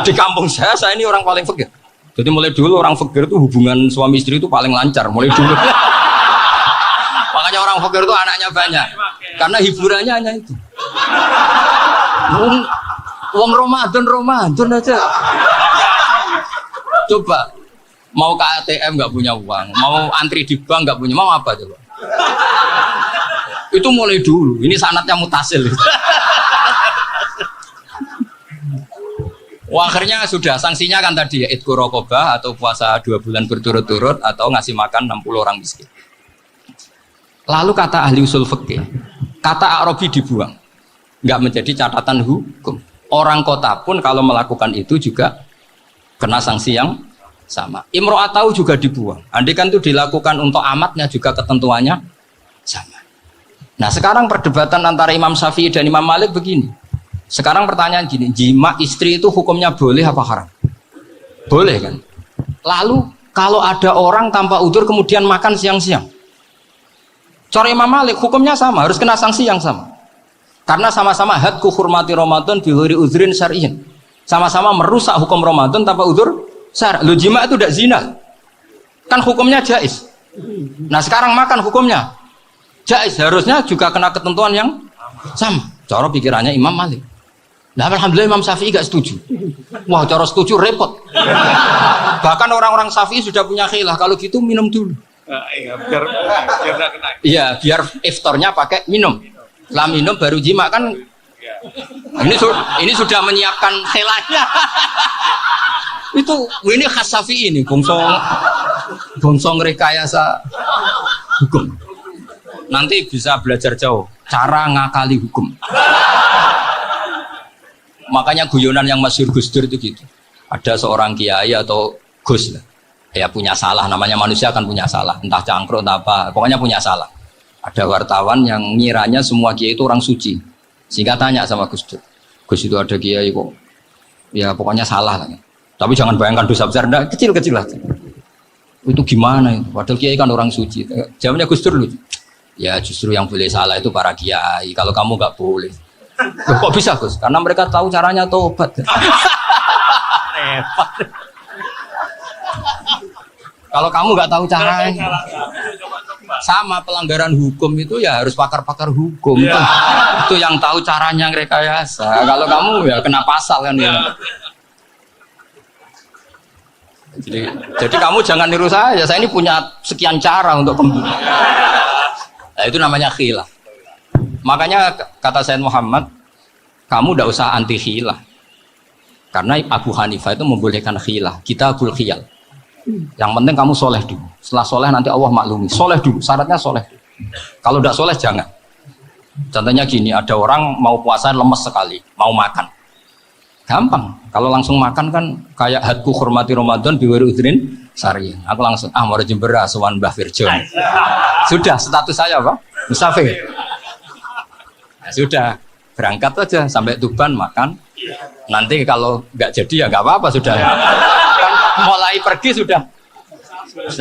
Di kampung saya ini orang paling fakir. Jadi mulai dulu orang fakir itu hubungan suami istri itu paling lancar. Mulai dulu. Makanya orang fakir itu anaknya banyak. Karena hiburannya hanya itu. Uang Ramadan aja. Coba mau ke ATM nggak punya uang, mau antri di bank nggak punya, mau apa coba? Itu mulai dulu, ini sanatnya mutasil. Wah, akhirnya sudah sanksinya kan tadi ya itqu raqabah atau puasa 2 bulan berturut-turut atau ngasih makan 60 orang miskin. Lalu kata ahli usul fikih, kata Arabi dibuang, nggak menjadi catatan hukum. Orang kota pun kalau melakukan itu juga kena sanksi yang sama. Imro'atahu juga dibuang. Andai kan itu dilakukan untuk amatnya juga ketentuannya sama. Nah sekarang perdebatan antara Imam Syafi'i dan Imam Malik begini. Sekarang pertanyaan gini, jima istri itu hukumnya boleh apa haram? Boleh kan? Lalu kalau ada orang tanpa udzur kemudian makan siang-siang, cara Imam Malik hukumnya sama, harus kena sanksi yang sama. Karena sama-sama hadku hurmati Ramadan bi ghairi udzrin syar'iyyin. Sama-sama merusak hukum Ramadan tanpa udzur syar'. Lu jima itu tidak zina. Kan hukumnya jaiz. Nah, sekarang makan hukumnya jaiz, harusnya juga kena ketentuan yang sama. Cara pikirannya Imam Malik. Nah, alhamdulillah Imam Syafi'i gak setuju. Wah, cara setuju repot. Bahkan orang-orang Syafi'i sudah punya khilaf, kalau gitu minum dulu. Iya, biar gak kena. Iya, biar iftarnya pakai minum. Setelah minum baru jima kan. Ini sudah menyiapkan khilafnya. Ini khas Syafi'i ini, bongsong rekayasa hukum. Nanti bisa belajar jauh cara ngakali hukum. Makanya guyonan yang masyhur Gus Dur itu gitu. Ada seorang kiai atau Gus lah, ya punya salah, namanya manusia kan punya salah, entah cangkruk entah apa, pokoknya punya salah. Ada wartawan yang ngiranya semua kiai itu orang suci, sehingga tanya sama Gus Dur, Gus itu ada kiai kok, ya pokoknya salah lah. Tapi jangan bayangkan dosa besar, enggak, kecil-kecil lah. Itu gimana itu? Padahal kiai kan orang suci. Jawabnya Gus Dur lucu. Ya justru yang boleh salah itu para kiai, kalau kamu nggak boleh. Loh, kok bisa Gus? Karena mereka tahu caranya tobat. Kalau kamu nggak tahu caranya, sama pelanggaran hukum itu ya harus pakar-pakar hukum. Itu yang tahu caranya rekayasa. Kalau kamu ya kena pasal kan ya. Jadi kamu jangan niru saya. Saya ini punya sekian cara untuk kembali. Nah, itu namanya khilaf. Makanya kata Sayyid Muhammad, kamu tidak usah anti khilaf. Karena Abu Hanifah itu membolehkan khilaf. Kita abul khiyal. Yang penting kamu soleh dulu. Setelah soleh nanti Allah maklumi. Soleh dulu, syaratnya soleh dulu. Kalau tidak soleh jangan. Contohnya gini, ada orang mau puasa lemes sekali, mau makan. Gampang. Kalau langsung makan kan kayak hadku hormati Ramadan biwari udrin sari. Aku langsung mau jember asuhan Mbah Firjon. Sudah status saya apa? Musafir. Nah, sudah berangkat aja sampai Tuban makan. Nanti kalau nggak jadi ya nggak apa-apa sudah. Kan mulai pergi sudah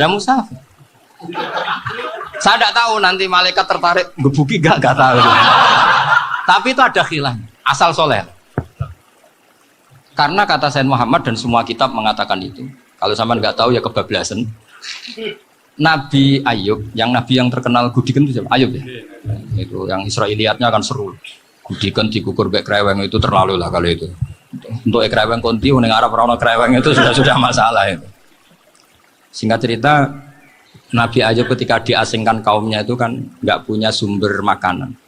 musafir. Saya tidak tahu nanti malaikat tertarik gebuki nggak tahu. Tapi itu ada khilaf. Asal soleh. Karena kata Sayyid Muhammad dan semua kitab mengatakan itu. Kalau sama nggak tahu ya kebablasan. Nabi Ayub, Nabi yang terkenal Gudiken itu siapa? Ayub ya. Itu yang Israiliyatnya kan seru. Gudiken dikukur bek kreweng itu terlalu lah kalau itu. Untuk kreweng konti ning Arab ora ono kreweng itu sudah masalah itu. Singkat cerita, Nabi Ayub ketika diasingkan kaumnya itu kan nggak punya sumber makanan.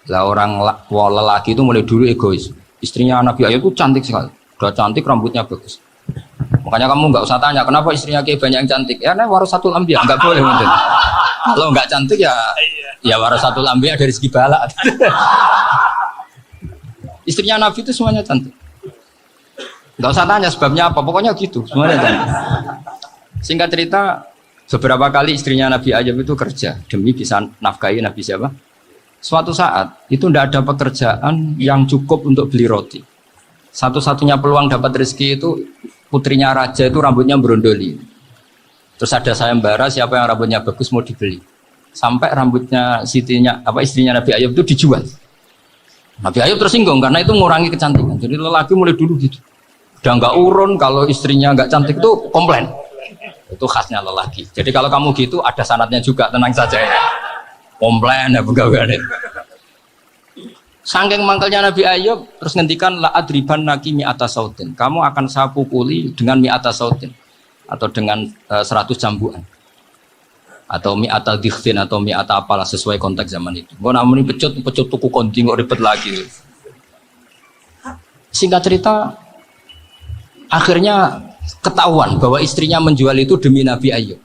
Lah orang lelaki itu mulai dulu egois. Istrinya Nabi Ayub itu cantik sekali, udah cantik, rambutnya bagus. Makanya kamu nggak usah tanya kenapa istrinya kayak banyak yang cantik. Ya, nah warasatul anbiya nggak boleh mungkin. Kalau nggak cantik ya warasatul anbiya dari segi balak. Istrinya Nabi itu semuanya cantik. Nggak usah tanya sebabnya apa, pokoknya gitu, semuanya cantik. Singkat cerita, beberapa kali istrinya Nabi Ayub itu kerja demi bisa nafkahi Nabi siapa? Suatu saat itu tidak ada pekerjaan yang cukup untuk beli roti. Satu-satunya peluang dapat rezeki itu putrinya raja itu rambutnya berondoli. Terus ada sayembara siapa yang rambutnya bagus mau dibeli. Sampai rambutnya istrinya Nabi Ayub itu dijual. Nabi Ayub tersinggung karena itu mengurangi kecantikan. Jadi lelaki mulai dulu gitu. Udah nggak urun kalau istrinya nggak cantik itu komplain. Itu khasnya lelaki. Jadi kalau kamu gitu ada sanadnya juga, tenang saja ya. Komplain ya pegawai. Saking mangkelnya Nabi Ayub terus ngendikan la adriban naki mi'ata sautin. Kamu akan saya pukuli dengan mi'ata sautin atau dengan 100 cambukan. Atau mi'ata dikhtin atau mi'ata apalah sesuai konteks zaman itu. Gua namanya pecut tuku konting kok ribet lagi. Singkat cerita akhirnya ketahuan bahwa istrinya menjual itu demi Nabi Ayub.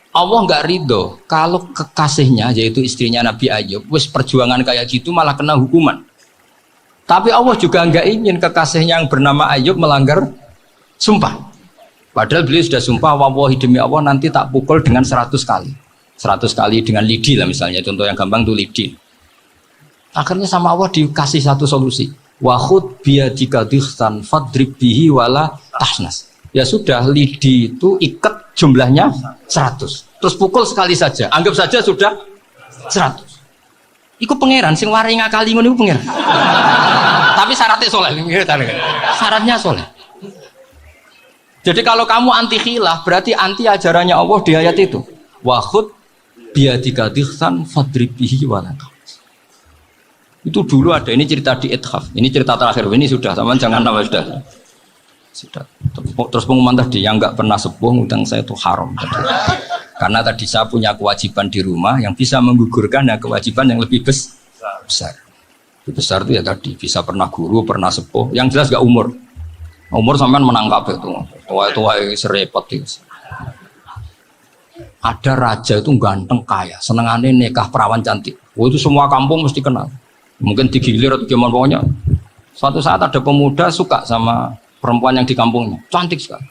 Allah nggak ridho kalau kekasihnya yaitu istrinya Nabi Ayub wis perjuangan kayak gitu malah kena hukuman. Tapi Allah juga nggak ingin kekasihnya yang bernama Ayub melanggar sumpah. Padahal beliau sudah sumpah, wallahi demi Allah nanti tak pukul dengan 100 kali. 100 kali dengan lidi lah misalnya, contoh yang gampang tuh lidi. Akhirnya sama Allah dikasih satu solusi. Wa khud biyadika dikhtan fadrib bihi wala tahnas. Ya sudah, lidi itu ikat jumlahnya 100. Terus pukul sekali saja. Anggap saja sudah 100. Iku pangeran sing wari ngakali ngono iku pangeran. Tapi syaratnya soleh. Syaratnya soleh. Jadi kalau kamu anti khilaf berarti anti ajarannya Allah di ayat itu. Wa khud biyadika dikhtan fadrib bihi wala tahnas. Itu dulu ada, ini cerita di Ithaf. Ini cerita terakhir, ini sudah, sama jangan nama sudah. Terus pengumuman tadi, yang nggak pernah sepuh ngutang saya itu haram. Karena tadi saya punya kewajiban di rumah yang bisa menggugurkan kewajiban yang lebih besar. Lebih besar itu ya tadi, bisa pernah guru, pernah sepuh. Yang jelas nggak umur. Umur sampean menangkap itu. Tua-tua serepot itu. Ada raja itu ganteng kaya, senengannya nikah perawan cantik. Oh, itu semua kampung mesti kenal. Mungkin digilir atau gimana pokoknya. Suatu saat ada pemuda suka sama perempuan yang di kampungnya, cantik sekali.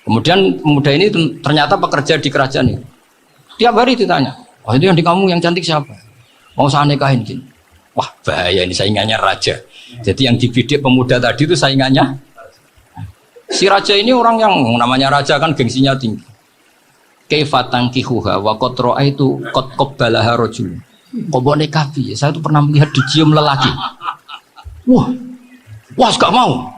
Kemudian pemuda ini ternyata pekerja di kerajaan ini. Tiap hari ditanya, wah itu yang di kampung yang cantik siapa? Mau saya nikahin gini. Wah bahaya ini saingannya raja. Jadi yang dibidik pemuda tadi itu saingannya. Si raja ini orang yang namanya raja kan gengsinya tinggi. Kaifatang kihuha wa qad ra'aitu qad qabbalaha rajul. Kobok nikahi, saya itu pernah melihat dicium lelaki. Wah, gak mau.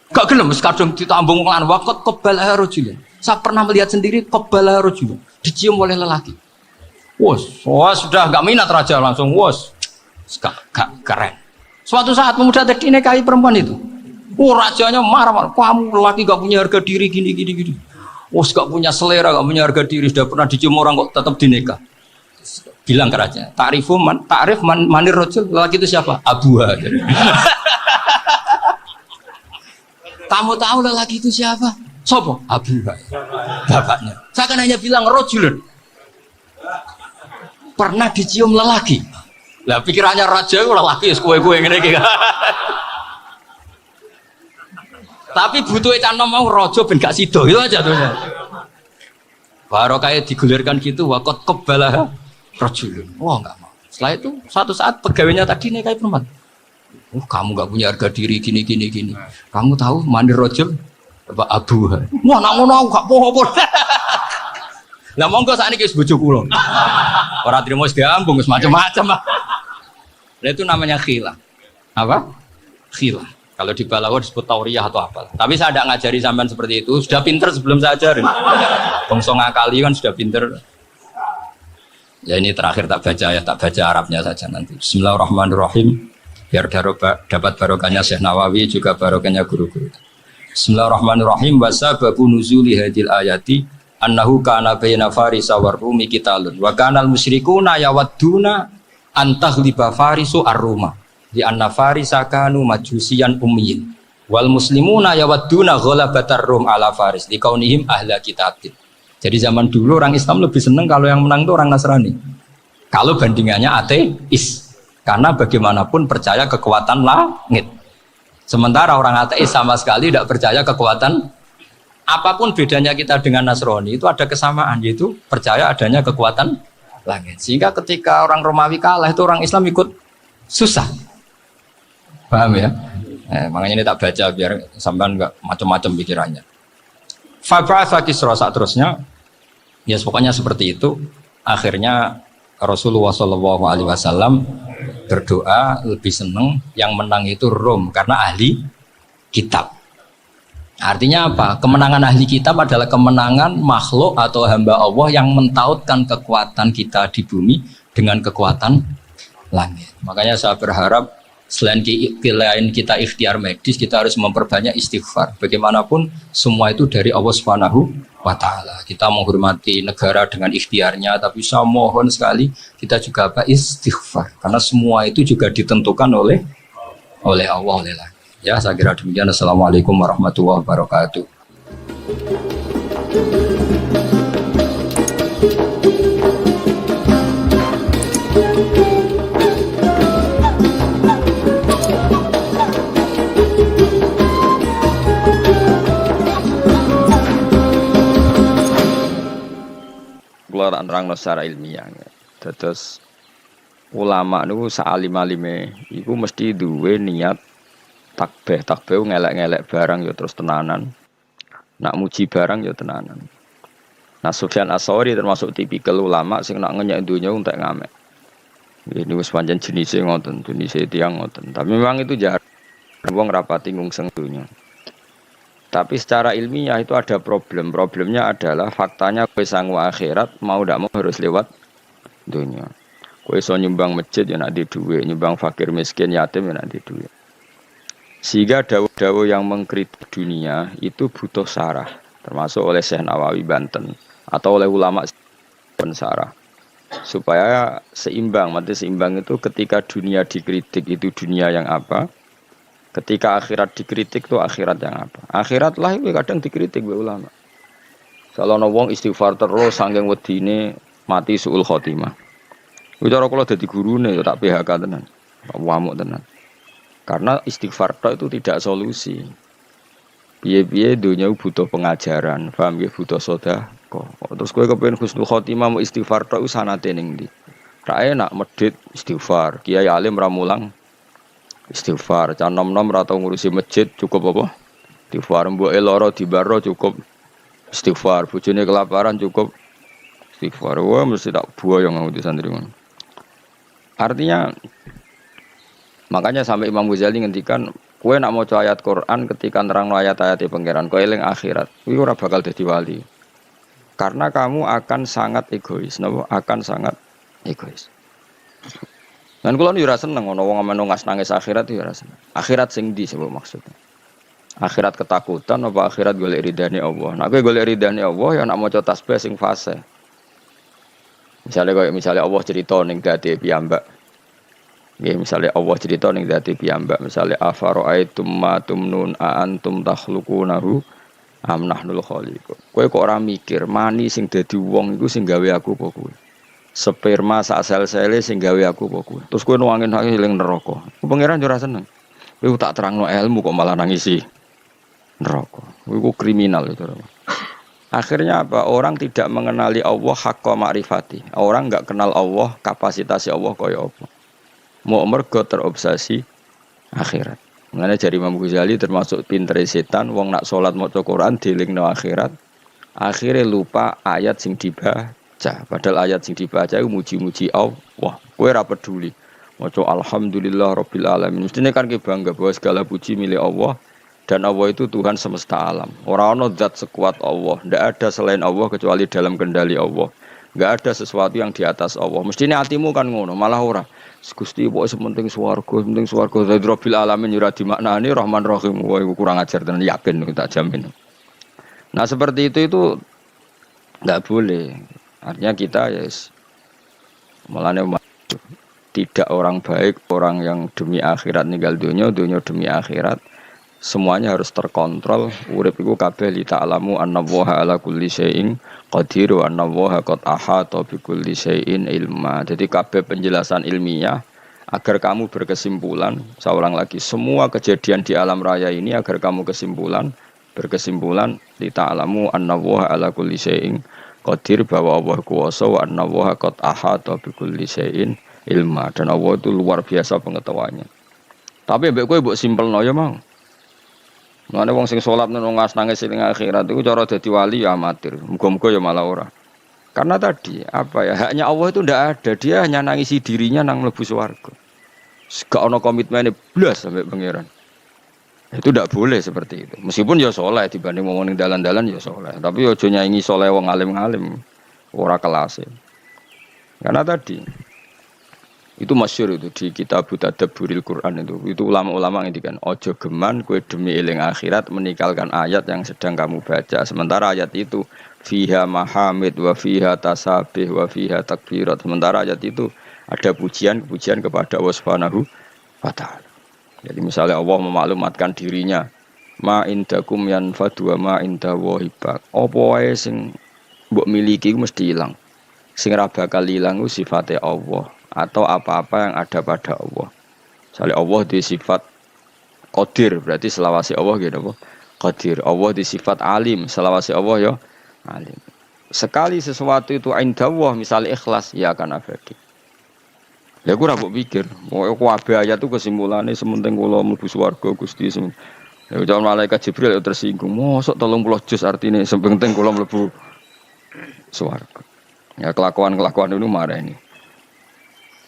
Gak gelem, kadang ditambung lan wakot qabbalaha rajul. Saya pernah melihat sendiri qabbalaha rajul, dicium oleh lelaki. Wah, sudah gak minat raja langsung, gak keren. Suatu saat pemuda tadi nikahi perempuan itu. Rajanya marah, kamu lelaki gak punya harga diri gini. Gak punya selera, gak punya harga diri, sudah pernah dicium orang kok tetap dinikah. Bilang ke raja, takrif manir rajul, lelaki itu siapa? Abuha. Kamu tahu lelaki itu siapa? Sopo? Abuha. Bapaknya. Saya kan hanya bilang rajulun. Pernah dicium lelaki. Lah pikirannya raja itu lelaki, kue-kue ngene. Tapi butuh canom mau rojo ben gak sido itu aja tuh. Baru kayak digulirkan gitu wakot kebalah rojulun. Wah nggak mau. Setelah itu suatu saat pegawainya tadi nih kayak perempuan. Kamu nggak punya harga diri gini. Kamu tahu mandir rojul apa abu? Wah nak ngono gak poho. Lah monggo sakniki wis bojo kula. Ora trimo wis diambung wis macam-macam. Nah itu namanya khilaf. Apa? Khilaf. Kalau di Balawa disebut tauriyah atau apa. Tapi saya tidak ngajari sampean seperti itu. Sudah pinter sebelum saya ajarin. Bangsa ngakali kan sudah pinter. Ya ini terakhir tak baca Arabnya saja nanti. Bismillahirrahmanirrahim. Biar dapat barokahnya Syekh Nawawi juga barokahnya guru-guru. Bismillahirrahmanirrahim. Wasababu nuzuli hadil ayati annahu kana baina farisa war rumi qitalun wa kana al musyrikuuna yawadduna antaghliba farisu ar-ruma. Di anna farisa kanu majusiyan ummiyin wal muslimuna yawadduna ghalabatar rum ala faris liqaunihim ahla kitabin. Jadi zaman dulu orang Islam lebih senang kalau yang menang itu orang Nasrani. Kalau bandingannya ateis. Karena bagaimanapun percaya kekuatan langit. Sementara orang ateis sama sekali tidak percaya kekuatan. Apapun bedanya kita dengan Nasrani itu ada kesamaan, yaitu percaya adanya kekuatan langit. Sehingga ketika orang Romawi kalah itu orang Islam ikut susah. Paham ya? Makanya ini tak baca biar sampean enggak macam-macam pikirannya. Fab'atha Kisra saat terusnya, ya pokoknya seperti itu. Akhirnya Rasulullah SAW berdoa lebih senang yang menang itu Rom karena ahli kitab. Artinya apa? Kemenangan ahli kitab adalah kemenangan makhluk atau hamba Allah yang mentautkan kekuatan kita di bumi dengan kekuatan langit. Makanya saya berharap selain kita ikhtiar medis, kita harus memperbanyak istighfar. Bagaimanapun semua itu dari Allah Subhanahu wa Ta'ala. Kita menghormati negara dengan ikhtiarnya, tapi saya mohon sekali kita juga istighfar, karena semua itu juga ditentukan oleh Allah, oleh Allah. Ya, saya kira demikian. Assalamualaikum warahmatullahi wabarakatuh. kula tak nerangno secara ilmiah. Terus ulama niku saalim-alime iku mesti duwe niat takbih ngelek-ngelek barang ya terus tenanan. Nak muji barang ya tenanan. Nah Sufyan Ats-Tsauri termasuk tipikal ulama sing nak ngenyek donya entek ngamek. Ini wis pancen jenise ngoten, jenise tiyang ngoten. Tapi memang itu jahat. Wong rapati ngungseng donya. Tapi secara ilmiah itu ada problem. Problemnya adalah faktanya kowe sangu akhirat mau ndak mau harus lewat dunia. Kowe iso nyumbang masjid ya nak di duwe, nyumbang fakir miskin yatim ya nak di duwe. Sehingga dawuh-dawuh yang mengkritik dunia itu butuh sarah, termasuk oleh Syekh Nawawi Banten atau oleh ulama pensarah. Supaya seimbang, mati seimbang itu ketika dunia dikritik itu dunia yang apa? Ketika akhirat dikritik itu akhirat yang apa? Akhirat lah itu kadang dikritik oleh ulama. Kalau wong istighfar terus saking wedine mati suul khotimah. Itu cara kula dadi gurune tak PHK tenan. Tak wamuk tenan. Karena istighfar itu tidak solusi. Piye-piye dunia butuh pengajaran, paham ya, butuh sedekah. Terus kowe kepengin husnul khotimah mau istighfar itu sanate ning ndi? Ra enak medhit istighfar, kiai alim ra mulang istighfar, can nom-nom ra tau ngurusi masjid cukup apa? Istighfar, mboke lara dibaro cukup istighfar, bojone kelaparan cukup istighfar. Wah mesti tak buaya nganggo santri ngono. Artinya makanya sampai Imam Ghazali ngendikan kowe nak maca ayat Quran ketika nerangno ayat-ayat pangeran kowe eling akhirat, kuwi ora bakal dadi wali. Karena kamu akan sangat egois, napa? Akan sangat egois. Dan kula yo ora seneng ana wong amen nangis akhirat yo ora seneng. Akhirat sing ndi sebab maksudnya? Akhirat ketakutan apa akhirat golek ridane Allah? Nek kowe golek ridane Allah ya nak maca tasbih sing fase. Misalnya Allah cerita ning dadi piyambak. Nggih, misalnya Allah cerita ning dadi piyambak, misalnya afara'aitum ma tumnun a antum takhluqunahu am nahnul khaliqun. Kowe kok ora mikir mani sing dadi wong iku sing gawe aku apa kowe? Sperma sak sel-sele sing gawe aku apa kowe? Terus kowe nuangin hak eling neraka. Pangeran yo ora seneng. Kowe tak terangno ilmu kok malah nangisi neraka. Kowe kriminal itu. Akhirnya apa? Orang tidak mengenali Allah haqqa ma'rifati. Orang enggak kenal Allah, kapasitas Allah kaya apa. Mau mergo terobsesi akhirat. Mengenai jari Imam Ghazali termasuk pinter setan, wong nak sholat maca Quran dilingno akhirat, akhirnya lupa ayat sing dibaca. Padahal ayat sing dibaca itu muji-muji Allah. Kowe ora peduli. Maca alhamdulillah rabbil alamin. Mestine kan ki bangga bahwa segala puji milik Allah dan Allah itu Tuhan semesta alam. Ora ana zat sekuat Allah, ndak ada selain Allah kecuali dalam kendali Allah. Enggak ada sesuatu yang di atas Allah. Mestine hatimu kan ngono, malah ora. Gusti pokoke sementing swarga dadi Rabbil alamin ora dimaknani Rahman Rahim. Wah, iku kurang ajar tenan yakin tak jamin. Nah, seperti itu enggak boleh. Artinya kita malane tidak orang baik, orang yang demi akhirat ninggal dunia demi akhirat. Semuanya harus terkontrol. Urip iku kabeh li ta'lamu annallaha ala kulli syai'in qadir wa annallaha qad ahata bi kulli syai'in ilma. Jadi kabeh penjelasan ilmiah agar kamu berkesimpulan, saya ulang lagi, semua kejadian di alam raya ini agar kamu berkesimpulan li ta'lamu annallaha ala kulli syai'in qadir, bahwa Allah kuwasa wa annallaha qad ahata bi kulli syai'in ilma, dan Allah itu luar biasa pengetahuannya. Tapi mbek kowe mbok simpelno ya mau. Mane wong sing salat nang nangis ning akhirat iku cara dadi wali ya amatir. Muga-muga ya malah ora. Karena tadi apa ya, haknya Allah itu ndak ada. Dia hanya nangisi dirinya nang mlebu swarga. Gak ono komitmene blas sampai pangeran. Itu ndak boleh seperti itu. Meskipun ya saleh dibanding wong ning dalan-dalan ya saleh, tapi aja nyaingi saleh wong alim-alim. Ora kelas. Karena tadi itu masyhur itu di kitab Tadabburil Quran itu ulama-ulama ngendikan ojo geman kowe demi eling akhirat meninggalkan ayat yang sedang kamu baca, sementara ayat itu fiha mahamid wa fiha tasabih wa fiha takbirat, sementara ayat itu ada pujian-pujian kepada Allah Subhanahu wa taala. Jadi misalnya Allah memaklumatkan dirinya ma indakum yanfadu wa ma inda wahibak, apa wae sing mbok miliki mesti ilang, sing ora bakal ilang ku sifate Allah atau apa-apa yang ada pada Allah. Misalnya Allah di sifat Qadir, berarti selawasi Allah gitu apa? Qadir. Allah di sifat Alim, selawasi Allah ya Alim. sekali sesuatu itu indallah misalnya ikhlas ya akan abadi. Ya aku ora mbok pikir, pokoke kabeh ayat itu kesimpulannya sementing kula mlebu swarga Gusti semen. Ya jangan malaikat Jibril ya tersinggung. Mosok 30 juz artine sementing kula mlebu swarga. Ya kelakuan-kelakuan itu marah ini.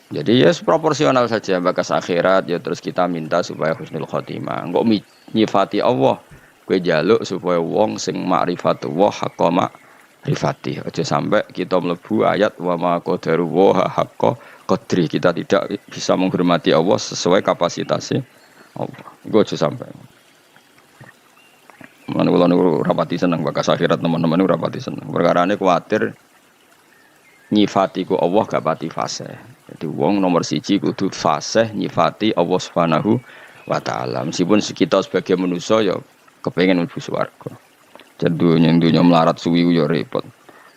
Jadi ya proporsional saja bakas akhirat ya terus kita minta supaya husnul khotimah. Engko nyifati Allah kowe njaluk supaya wong sing ma'rifatullah haqqa ma'rifati. Aja sampai kita mlebu ayat wa ma qadaru wa haqqa qadri. Kita tidak bisa menghormati Allah sesuai kapasitasnya Allah. Iku aja sampai. Mana kula niku rapati seneng bakas akhirat teman-teman niku rapati seneng. Perkarane kuwatir nyifati ku Allah gak pati fasih. Jadi wong nomor siji kudu fasih nyifati Allah Subhanahu wa taala. Meskipun kita sebagai manusia ya kepengin mlebu swarga. Dunya melarat suwi ku ya repot.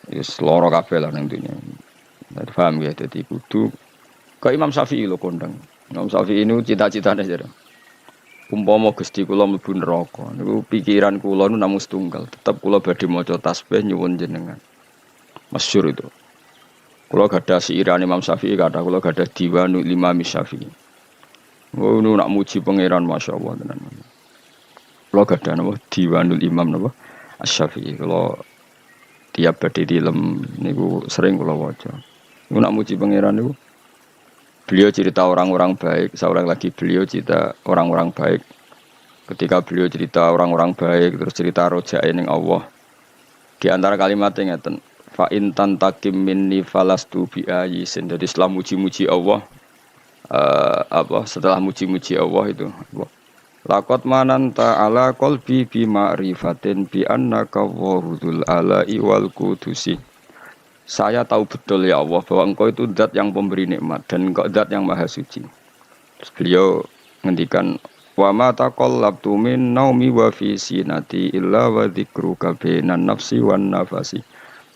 Wis lara kabeh lah ning dunya. Dadi paham ya dadi kudu kaya Imam Syafi'i lho kondang. Imam Syafi'i niku cita-citane jare. Umpama Gusti kula mlebu neraka niku pikiran kula nu namung setunggal, tetep kula badhe maca tasbih nyuwun jenengan. Masyhur itu. Kula gadah siiran Imam Syafi'i, kata kula gadah Diwanul Imam Syafi'i. Oh nu nak muji pangeran masyaallah tenan. Kula gadah napa Diwanul Imam napa Asy-Syafi'i. Kula tiap badhe dilem niku sering kula waca. Niku nak muji pangeran niku beliau cerita orang-orang baik, seorang lagi beliau cerita orang-orang baik. Ketika beliau cerita orang-orang baik, terus cerita rojae ning Allah. Di antara kalimatnya ngeten, fa in tantakim minni falastu bi ayyisin. Jadi setelah muji-muji Allah setelah muji-muji Allah itu laqad mananta ala qalbi bi ma'rifatin bi annaka wahudul ala'i wal qudusi. Saya tahu betul ya Allah bahwa engkau itu zat yang pemberi nikmat dan engkau zat yang maha suci. Terus beliau ngendikan wa ma taqallabtu min naumi wa fi sinati illa wa dzikruka bainan nafsi wan nafasi.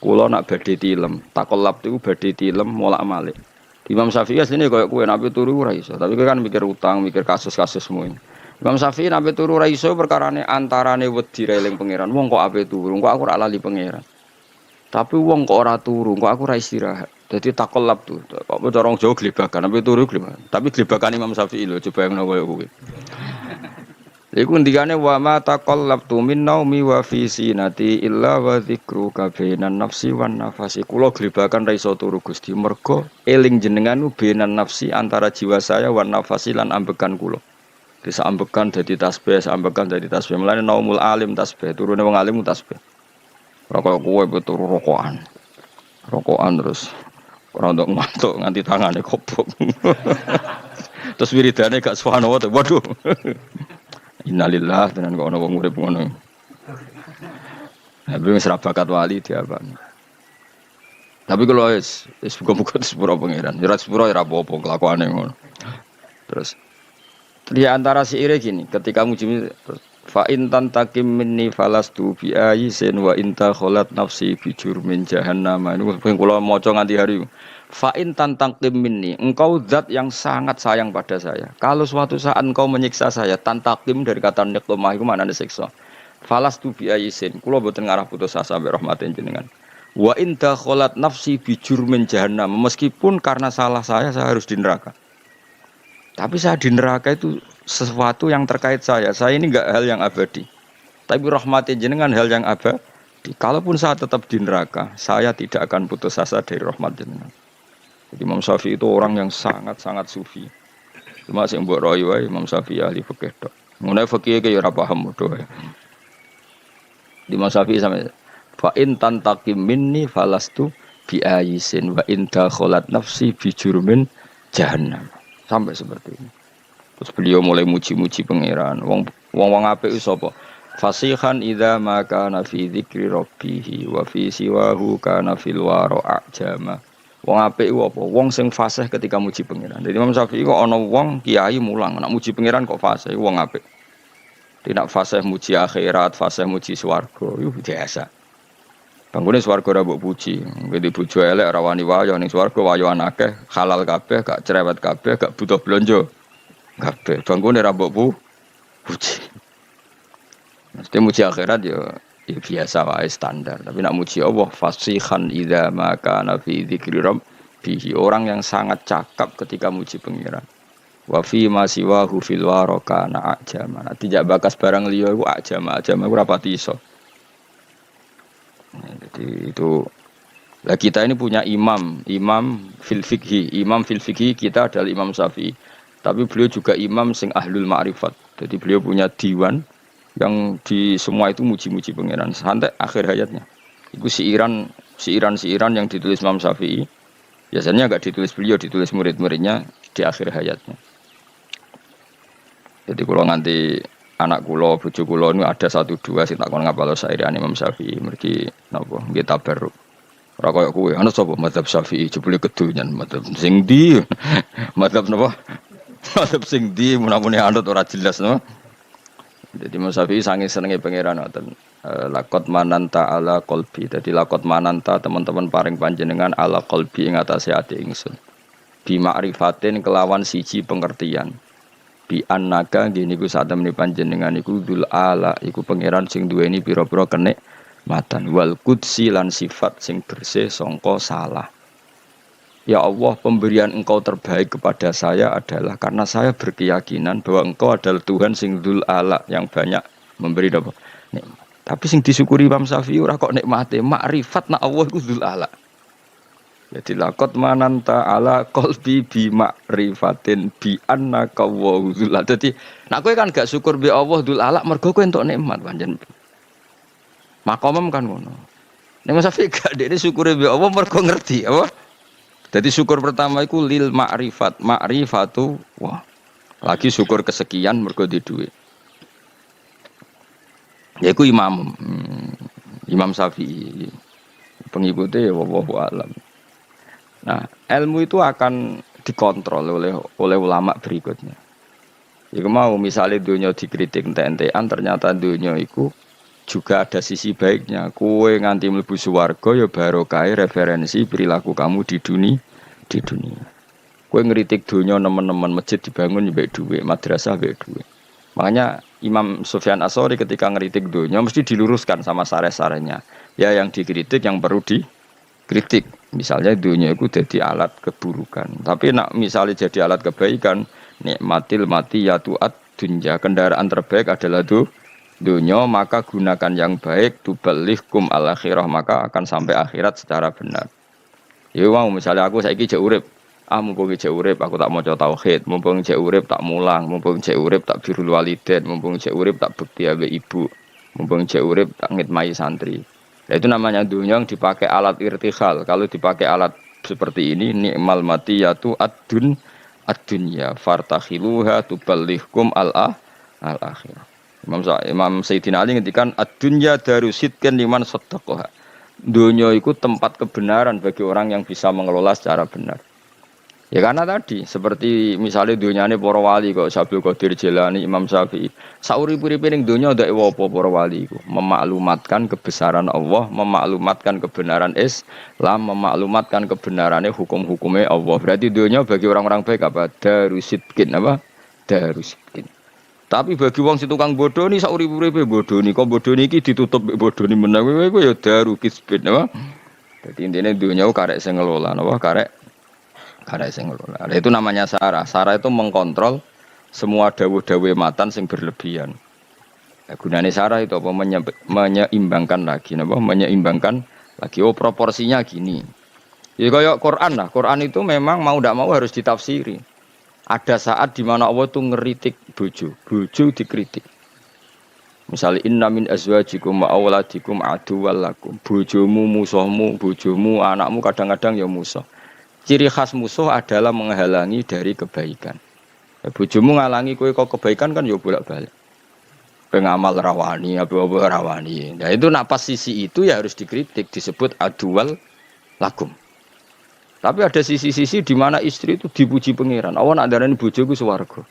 Kula nak badhe tilem, taqallabtu badhe tilem molak-malik. Imam Syafi'i asline koyo kowe nabi turu ora iso, tapi kowe kan mikir utang, mikir kasus-kasus semua. Imam Syafi'i nabi turu ora iso perkarane antarane wedi eling pangeran. Wong kok ape turu, kok aku ora lali pangeran. Tapi wong kok ora turu, kok aku ora istirahat. Dadi taqallab tuh. Kok cara wong Jawa glebakan, nabi turu glebakan. Tapi glebakan Imam Syafi'i lho, coba yang koyo kowe. Iku ndikane wa ma taqallabtu min naumi wa fi sinati illa wa dzikruka bainan nafsi wan nafasi. Kula glebakan ra iso turu Gusti mergo eling jenengan bainan nafsi antara jiwa saya wan nafasi lan ambekan kula. Bisa ambekan dadi tasbih, ambekan dadi tasbih. Mulane naumul alim tasbih, turune wong alim tasbih. Ora kaya kowe turu rokokan. Rokokan terus ora ndok ngantuk nganti tangane kobok. Terus wiridane gak subhanallah. Waduh. Innalillah tenan kok ana wong urip ngono. Tapi wis ra bakat wali diapane. Tapi kalau wis muga-muga sepuro pangeran. Ya sepuro ya apa-apa kelakuane ngono. Terus di antara syair gini, ketika muji fa in tantakim minni falastu bi ayyin wa inta khalat nafsi bi jurmin jahannam. Niku kula maca nganti hari. Fa in tantakim minni, engkau zat yang sangat sayang pada saya. Kalau suatu saat engkau menyiksa saya, tantakim dari kata niqmah iku maknane siksa. Falastu bi ayyin, kula boten ngarah putus asa mbek rahmatin jenengan. Wa in dakhalat nafsi bi jurmin jahannam, meskipun karena salah saya harus di neraka. Tapi saya di neraka itu sesuatu yang terkait saya. Saya ini enggak hal yang abadi. Tapi rahmatin jenengan hal yang abadi. Kalaupun saya tetap di neraka, saya tidak akan putus asa dari rahmat jenengan. Jadi Imam Syafi'i itu orang yang sangat-sangat sufi. Cuma sing mbok roy wae Imam Syafi'i ahli fikih tok. Ngono fikih ke ya ora paham modho wae. Di Imam Syafi'i sampe fa in tantaqim minni falastu bi ayyin wa in dakhalat nafsi bi jurmin jahannam. Sampai seperti ini. Terus beliau mulai muji-muji pangeran. Wong apik sapa? Fasihan idza ma kana fi dzikri rabbih wa fi siwahu kana fil wara' ajama. Wong apik iku apa? Wong sing fasih ketika muji pangeran. Jadi Imam Syafi'i kok ana wong kiai mulang, nak muji pangeran kok fasih, wong apik. Tidak fasih muji akhirat, fasih muji swarga, iku biasa. Banggune swarga ora mbok puji. Ngene bojo elek ora wani wayo ning swarga wayoan akeh, halal kabeh, gak cerewet kabeh, gak butuh blonjo. Kabeh. Banggune ora mbok puji. Mesti muji akhirat ya ya biasa wae standar. Tapi nak muji Allah fasihan idza ma kana fi dzikri rabbih. Orang yang sangat cakap ketika muji pengiran. Wa fi ma siwahu fil waraka na ajama. Tidak bakas barang liya iku ajama iku rapati iso. Jadi itu lah kita ini punya imam fil fikhi kita adalah Imam Syafi'i. Tapi beliau juga imam sing ahlul ma'rifat. Jadi beliau punya diwan yang di semua itu muji-muji pangeran sampai akhir hayatnya. Itu siiran yang ditulis Imam Syafi'i. Biasanya enggak ditulis beliau, ditulis murid-muridnya di akhir hayatnya. Jadi kalau nanti anak kula, bojo kula niku ada 1 2 sing takon ngapalo sairane Imam Syafi'i, mergi napa nggih tabarruk. Ora kaya kowe, ana sapa mazhab Syafi'i jebule kedunyan mazhab sing ndi? Mazhab napa? Mazhab sing ndi menamune anut ora jelas no. Jadi Imam Syafi'i sange senenge pangeran ngoten. Laqad mananta ala qalbi. Dadi laqad mananta teman-teman paring panjenengan ala qalbi ing atase ati ingsun. Bi ma'rifatin kelawan siji pengertian. Bi annaka ngene iku sak temene panjenengan iku dzul ala iku pangeran sing duweni pira-pira kenikmatan wal qudsi lan sifat sing bersih sangka salah. Ya Allah, pemberian Engkau terbaik kepada saya adalah karena saya berkeyakinan bahwa Engkau adalah Tuhan sing dzul ala yang banyak memberi nikmat. Tapi sing disyukuri Imam Syafi'i ora kok nikmate, makrifat nak Allah iku dzul ala. Jadi lakot mananta ala qalbi bi ma'rifatin bi annaka wa dzul ala. Dadi nek kowe kan gak syukur be Allah dzul ala mergo kowe entuk nikmat pancen. Makomem kan ngono. Nek Mas Syafi'i gak dekne syukure be Allah mergo ngerti apa? Jadi syukur pertama iku lil ma'rifatu wah. Lagi syukur kesekian mergo di dhuwit. Yaiku Imam Syafi'i. Pengikutnya ya wallahu alam. Nah, ilmu itu akan dikontrol oleh ulama berikutnya. Jika mau misalnya dunia dikritik ente-entean, ternyata dunia itu juga ada sisi baiknya. Kue nganti mlebu swarga ya barokah referensi perilaku kamu di dunia. Kue ngeritik dunia nemen-nemen masjid dibangun ya baik duit, madrasah baik duit. Makanya Imam Sufyan Ats-Tsauri ketika ngeritik dunia mesti diluruskan sama sare-sarenya. Ya yang dikritik yang perlu dikritik. Misalnya dunia itu jadi alat keburukan. Tapi nak misalnya jadi alat kebaikan, nikmatil mati yatuat dunya. Kendaraan terbaik adalah dunia, maka gunakan yang baik tuballighkum al akhirah, maka akan sampai akhirat secara benar. Ya mau misalnya aku saiki jek urip, mumpung jek urip aku tak maca tauhid, mumpung jek urip tak mulang, mumpung jek urip tak birrul walidain, mumpung jek urip tak bekti ambek ibu, mumpung jek urip tak ngitmai santri. Nah, itu namanya dunia yang dipakai alat irtikhal. Kalau dipakai alat seperti ini, ni'mal matiyatu ad-dunya fartakhiluha tuballighkum al-akhirah. Imam Sayyidina Ali ngendikan ad-dunya darusidkan liman saddaqaha. Dunia itu tempat kebenaran bagi orang yang bisa mengelola secara benar. Ya karena tadi seperti misalnya dunyane para wali kok Abdul Qadir Jilani, Imam Syafi'i. Saurip-uripe ning donya ndak apa para wali iku, memaklumatkan kebesaran Allah, memaklumatkan kebenaran Islam, memaklumatkan kebenarane hukum-hukume Allah. Berarti dunya bagi orang-orang baik apa? Darusidkin apa? Darusidkin. Tapi bagi wong si tukang bodoni saurip-uripe bodoni, kok bodoni iki ditutup bodoni meneh kowe ya darukisbin apa? Dadi intine dunya karek sing ngelola napa karek sing ngelola. Itu namanya sarah. Sarah itu mengkontrol semua dawuh-dawuh matan sing berlebihan. Ya, gunane sarah itu apa? Menyeimbangkan lagi, napa? Menyeimbangkan lagi. Oh, proporsinya gini. Ya kayak Quran lah. Quran itu memang mau ndak mau harus ditafsiri. Ada saat di mana Allah itu ngeritik bojo dikritik. Misalnya inna min azwajikum wa auladikum aduwwal lakum. Bojomu musuhmu, bojomu anakmu kadang-kadang ya musuh. Ciri khas musuh adalah menghalangi dari kebaikan. Ya, bojomu ngalangi kowe kok kebaikan kan ya bolak-balik. Pengamal rawani, apa-apa rawani. Nah itu nak pas sisi itu ya harus dikritik, disebut aduwal lakum. Tapi ada sisi-sisi di mana istri itu dipuji pangeran. Awan nak darani bojoku swarga.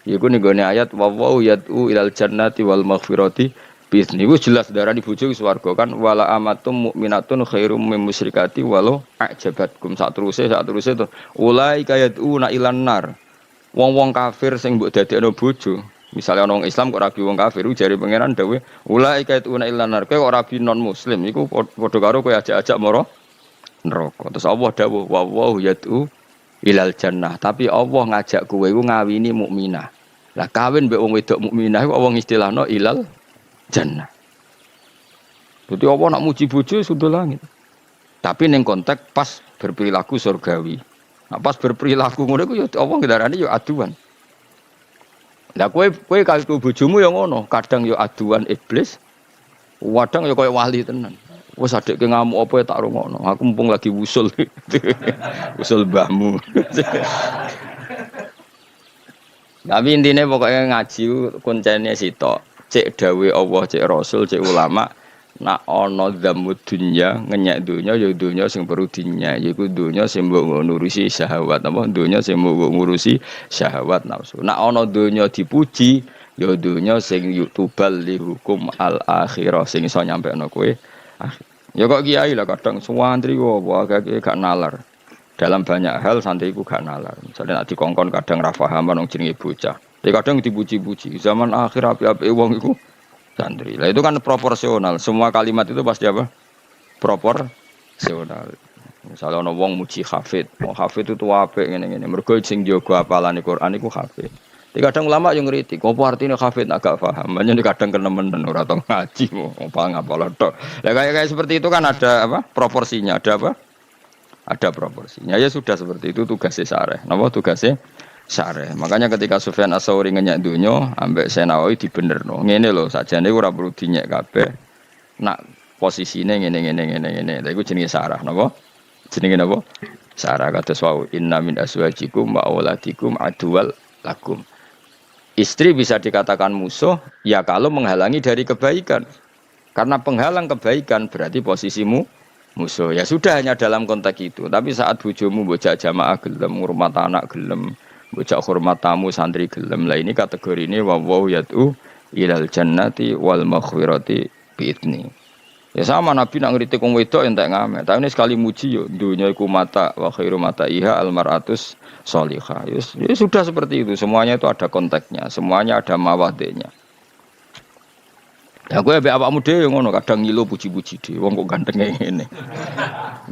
Iku ning gone ayat wa yad'u ilal jannati wal maghfirati. Bisni itu jelas darah di bojo swarga kan wala amatum mukminatun khairum min musyrikati walau ajabatkum sak teruse to ulai kayatuna ilan nar wong-wong kafir sing mbok dadekno bojo Misalnya orang Islam kok rabi wong kafir, jari pangeran dawe ulaika ituna illa nar. Kowe kok rabi non muslim iku padha karo kowe ajak-ajak mara neraka. Terus Allah dawuh wa yad'u ilal jannah. Tapi Allah ngajak kowe iku ngawini mukminah. Lah kawin mbek wong wedok mukminah iku Allah istilahno ilal jannah. Jadi Allah nak muji bojo sudah langit. Tapi ning konteks pas berperilaku surgawi. Nah, pas berperilaku ngono iku ya Allah ngendarani ya aduan. Lah kowe kalau bojomu ya ngono, kadang ya aduan iblis, kadang ya koyo wali tenan. Wes adekke ngamuk apa ya tak rungokno. Aku mumpung lagi wusul. Wusul mbahmu. Tapi intine pokoknya ngaji kuncene sitok. Cek dawe Allah, cek Rasul, cek ulama, nak ana dzamud dunya, ngenyek dunya ya dunya sing perlu dinyek, yaiku dunya sing mbok ngurusi syahwat, apa dunya sing mbok ngurusi syahwat nafsu. Nak ana dunya dipuji, ya dunya sing yutubal li hukum al akhirah sing iso nyampekno kowe. Ya kok kiai lah kadang santri kok gak nalar. Dalam banyak hal santriku gak nalar. Misalnya nak dikongkon kadang ra paham nang jenenge bocah. Tapi kadang dipuji-puji. Zaman akhir api-api wong iku santri. Lah itu kan proporsional. Semua kalimat itu pasti apa? Proporsional. Misalnya ana wong muji hafid. Wong hafid itu apik ngene-ngene. Mergo sing jaga hafalane Quran iku hafid. Kadang ulama yang ngritik, apa artinya hafid agak paham. Banyak kadang kenemen ora tau ngaji, apa ngapal tok. Lah kayak seperti itu kan ada apa? Proporsinya, ada apa? Ada proporsinya. Ya sudah seperti itu tugasnya syareh. Napa tugasnya syareh. Makanya ketika Sufyan Ats-Tsauri ngenyek donya, ambek Senawi dibenerno. Ngene lho, sakjane ora perlu dinyek kabeh. Nak posisine ngene. Lha iku jenenge syarah, napa? Jenenge napa? Syarah kados wau inna min azwajikum wa auladikum aduwal lakum. Istri bisa dikatakan musuh ya kalau menghalangi dari kebaikan. Karena penghalang kebaikan berarti posisimu musuh. Ya sudah hanya dalam konteks itu. Tapi saat bojomu bocah jamaah gelem, ngurmat anak gelem, bocah hormat tamu santri gelem. Lah ini kategori ini wa yad'u ilal jannati wal maghfirati bi'idni. Ya sama Nabi nak ngritik wong wedok entek ngamet. Tapi ini sekali muji yo dunya iku mata wa khairu mata iha al mar'atus sholihah. Ya sudah seperti itu. Semuanya itu ada konteksnya, semuanya ada mawadenya. Ya kowe ambek awakmu dhewe ngono, kadang ngilo puji-puji dhewe. Wong kok ganteng ngene.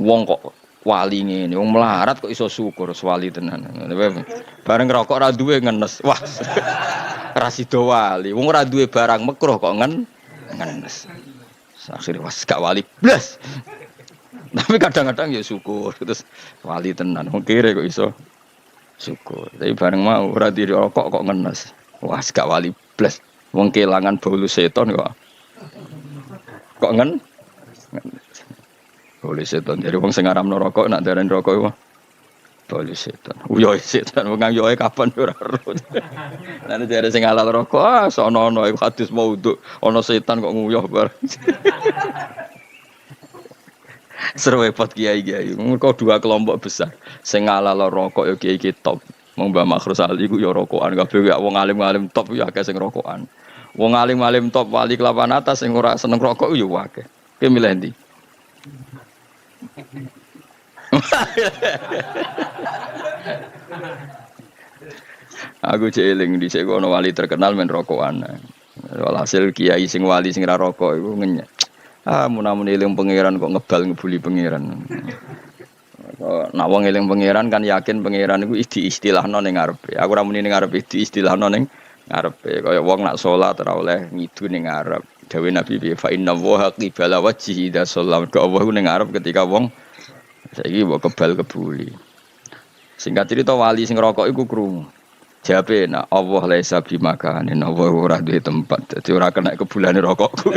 Wong kok wali ngene, wong melarat kok iso syukur wali tenan. Bareng ngerokok ora duwe ngenes. Wah. Ra sida wali. Wong ora duwe barang makruh kok ngenes. Akhirnya was gak wali blas. Tapi kadang-kadang ya syukur terus wali tenan. Wong kere kok iso syukur. Tapi bareng mau ora dirokok kok ngenes. Wah gak wali blas. Wong kelangan bolu seton kok. Kok ngenes. Bolu seton. Jadi wong sing ngaramno rokok nak darani rokok iku bolu seton. Uyoe seton wong yoe kapan ora ero. Lan jare sing halal rokok sono-ono iku hadis maudhu. Ana setan kok nguyuh bareng. Seru repot kiai-kiai. Mergo dua kelompok besar. Sing halal rokok ya kiai top. Wong Mbah Makhrus Ali ku ya rokokan kabeh ya wong alim-alim top ya akeh sing rokokan. Wong alim-alim top wali kelapan atas sing ora seneng rokok ya akeh. Ki milih ndi? Aku jeeling dhisik ana wali terkenal men rokokan. Walhasil kiai sing wali sing ra rokok iku ngenyek. Mun-mun eling pangeran kok ngebuli pangeran. Nek wong eling pangeran kan yakin pangeran iku istilahno ning ngarepe. Aku ora muni ning ngarepe istilahno ning ngarepe. Kaya wong nak salat ora oleh ngidu ning ngarep. Dawe Nabi fa inna wa qibala wajhi idza shallam. Ke Allah ning ngarep ketika wong saiki mbok kebal kebuli. Singkat cerita wali sing rokok iku krungu. Jawabe nak Allah laisa bimakanin, Allah ora duwe tempat. Dadi ora kena kebulane rokokku.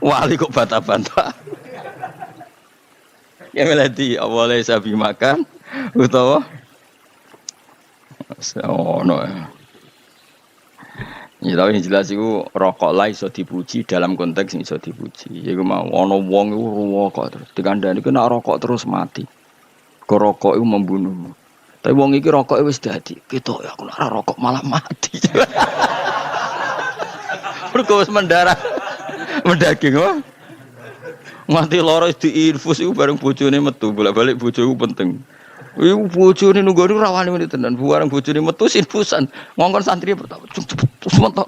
Wali kok bantah-bantah. Ya melati Allah laisa bimakan utawa ono. Ya tapi jelas iku rokok lah iso dipuji dalam konteks iso dipuji. Iku mau ana wong iku rokok terus dikandani ku nek rokok terus mati. Kok rokok iku membunuh. Tapi wong iki rokoke wis dadi ketok ya aku nek rokok malah mati. Mergo wis mendarah mendaging wae. Mati loro diinfus iku bareng bojone metu, bolak-balik bojo iku penting. Iku bojone nunggone rawani meneh tenan. Buareng bojone metu sinfusan. Ngongkon santri pertama cepet terus mentok.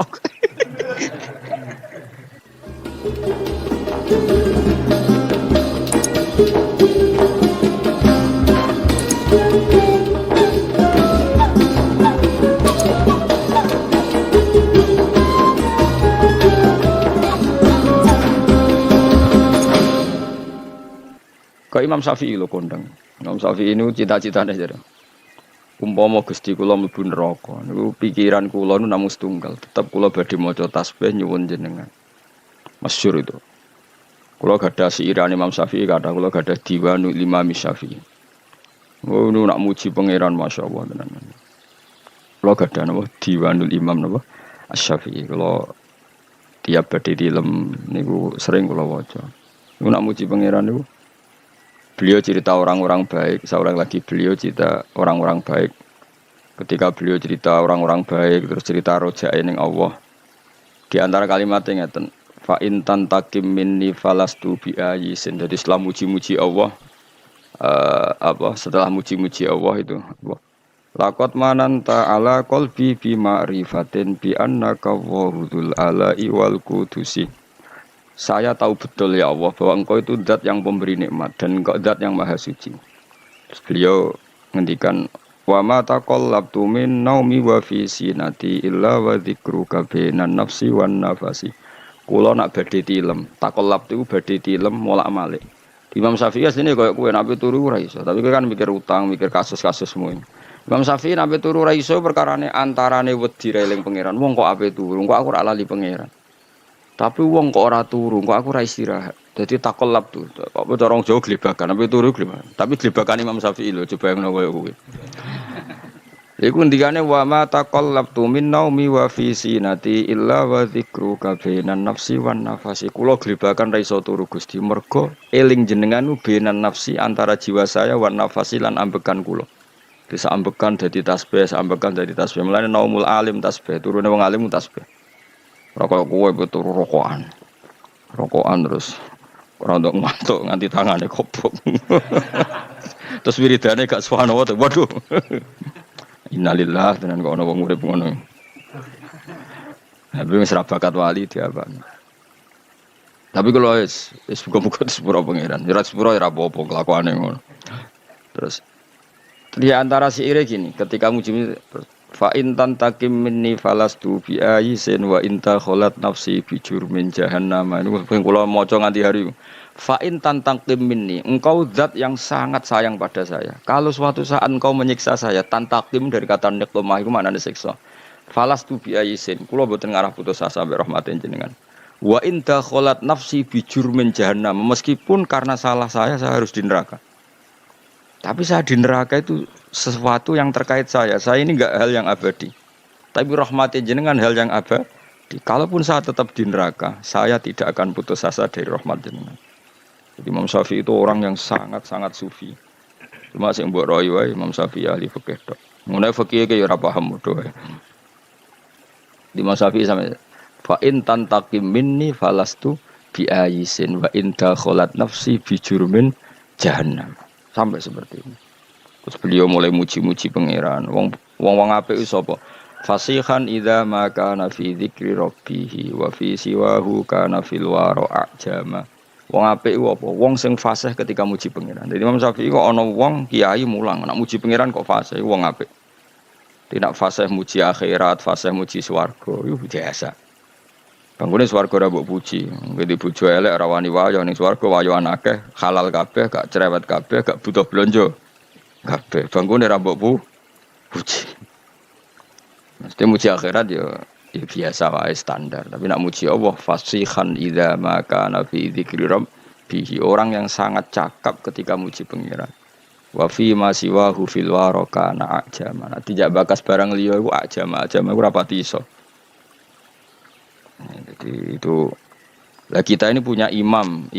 Kau Imam Syafi'i lho kondang. Imam Syafi'i ini cita-citane jare. Umpama Gusti kula mlebu neraka niku pikiran kula nu namung setunggal, tetep kula badhe maca tasbih nyuwun jenengan. Masyhur itu. Kula gadah siirane Imam Syafi'i, kata kula gadah Diwanul Imam Syafi'i. Oh nu nak muji pangeran masyaallah tenan. Kula gadah napa Diwanul Imam napa Asy-Syafi'i. Kula tiap badhe dilem niku sering kula waca. Niku nak muji pangeran niku beliau cerita orang-orang baik, seorang lagi beliau cerita orang-orang baik. Ketika beliau cerita orang-orang baik, terus cerita rojae ning Allah. Di antara kalimatnya ngeten, fa in tantakim minni falastu bi ayisin. Jadi setelah muji-muji Allah, setelah muji-muji Allah itu, laqad mananta ala qalbi bi ma'rifatin bi annaka wahudul ala'i wal qudusi. Saya tahu betul ya Allah bahwa engkau itu zat yang pemberi nikmat dan engkau zat yang maha suci. Terus beliau ngendikan wa ma taqallabtu min naumi wa fi sinati illa wa dzikruka bainan nafsi wan nafasi. Kula nak badhe tilem, taqallab itu badhe tilem molak-malik. Imam Syafi'i asline koyo kowe nek turu ora iso, tapi kowe kan mikir utang, mikir kasus-kasus semua. Imam Syafi'i nek turu ora iso perkarane antarane wedi eling pangeran. Wong kok ape turu, kok aku ora lali pangeran. Tapi wong kok ora turu, kok aku ora istirahat. Dadi takollab tuh. Kok cara Jawa glebakan, tapi turu glebakan. Tapi glebakan Imam Syafi'i lho, coba yang koyo kuwi. Iku ndikane wa ma taqallabtu min naumi wa fi sinati illa wa dzikruka bainan nafsi wan nafasi. Kula glebakan ra iso turu Gusti mergo eling jenengan bainan nafsi antara jiwa saya wan nafasi lan ambekan kula. Bisa ambekan dadi tasbih, ambekan dadi tasbih. Mulane naumul alim tasbih, turune wong alim tasbih. Rokok kowe betul rokokan terus ora ndok mantuk nganti tangane kobok. Terus wiridane gak subhanallah tuh. Waduh. Innalillah tenan kok ana wong urip ngono. Tapi wis ra bakat wali diapa. Tapi kalau wis muga-muga sepuro pangeran. Ya sepuro ora apa-apa kelakuane ngono. Terus di antara siire gini, ketika muji fa in tantakim minni falastu bi ayisin wa inta kholat nafsi bi jurmin jahannam. Ini kula maca nganti hari. Fa in tantakim minni, engkau zat yang sangat sayang pada saya. Kalau suatu saat engkau menyiksa saya, tantakim dari kata niqmah iku maknane siksa. Falastu bi ayisin, kula boten ngarah putus asa mbek rahmatin jenengan. Wa inta kholat nafsi bi jurmin jahannam, meskipun karena salah saya harus di neraka. Tapi saya di neraka itu sesuatu yang terkait saya. Saya ini enggak hal yang abadi. Tapi rahmati jenengan hal yang abadi. Kalaupun saya tetap di neraka, saya tidak akan putus asa dari rahmat jenengan. Jadi Imam Syafi'i itu orang yang sangat-sangat sufi. Cuma sing mbok roy wae Imam Syafi'i ahli fikih tok. Mulai fikih ke ya ora paham modho wae. Di Imam Syafi'i sampe fa in tantaqim minni falastu bi ayisin wa in dakhalat nafsi bi jurmin jahannam. Sampai seperti ini. Terus beliau mulai muji-muji pangeran. Wong apik iso apa? Fasihan idza ma kana fi dzikri rabbih wa fi siwahu kana fil wara ajama. Wong apik ku apa? Wong sing fasih ketika muji pangeran. Jadi Imam Syafi'i kok ana wong kiai mulang nak muji pangeran kok fasih wong apik. Tidak fasih muji akhirat, fasih muji swarga. Iku biasa. Bangunnya swarga ora mbok puji. Ngene bojo elek ora wani wayo ning swarga wayoan akeh, halal kabeh, gak cerewet kabeh, gak butuh blonjo. Kabeh bangunnya ora mbok puji. Mesti muji akhirat ya biasa wae standar. Tapi nak muji Allah fasihan idza ma kana fi dzikri rabbih. Orang yang sangat cakap ketika muji pangeran. Wa fi ma siwahu fil waraka na ajama. Tidak bakas barang liya iku ajama iku ora pati iso. Jadi itu lah kita ini punya imam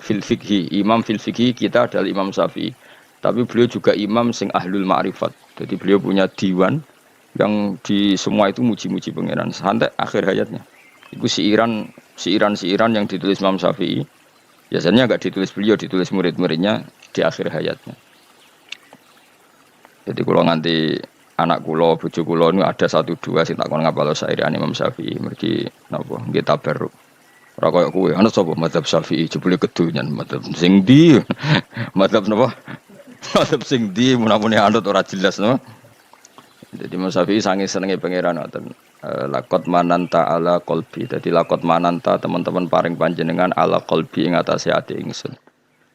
fil fikhi kita adalah Imam Syafi'i. Tapi beliau juga imam sing ahlul ma'rifat. Jadi beliau punya diwan yang di semua itu muji-muji pangeran sampai akhir hayatnya. Itu siiran yang ditulis Imam Syafi'i. Biasanya enggak ditulis beliau, ditulis murid-muridnya di akhir hayatnya. Jadi kalau nganti anak kula, bojo kula niku ada 1 2 sing tak kon ngapal sairane Imam Syafi'i mergi napa nggih tabarruk. Ora koyo kowe, ana sapa madzhab Syafi'i jebule kedonyan madzhab sing ndi? Madzhab napa? Madzhab sing ndi mun-mune anut ora jelas napa? Jadi Imam Syafi'i sange senenge pangeran ngoten. Lakot mananta ala qalbi. Jadi lakot mananta teman-teman paring panjenengan ala qalbi ing atase ati ingsun.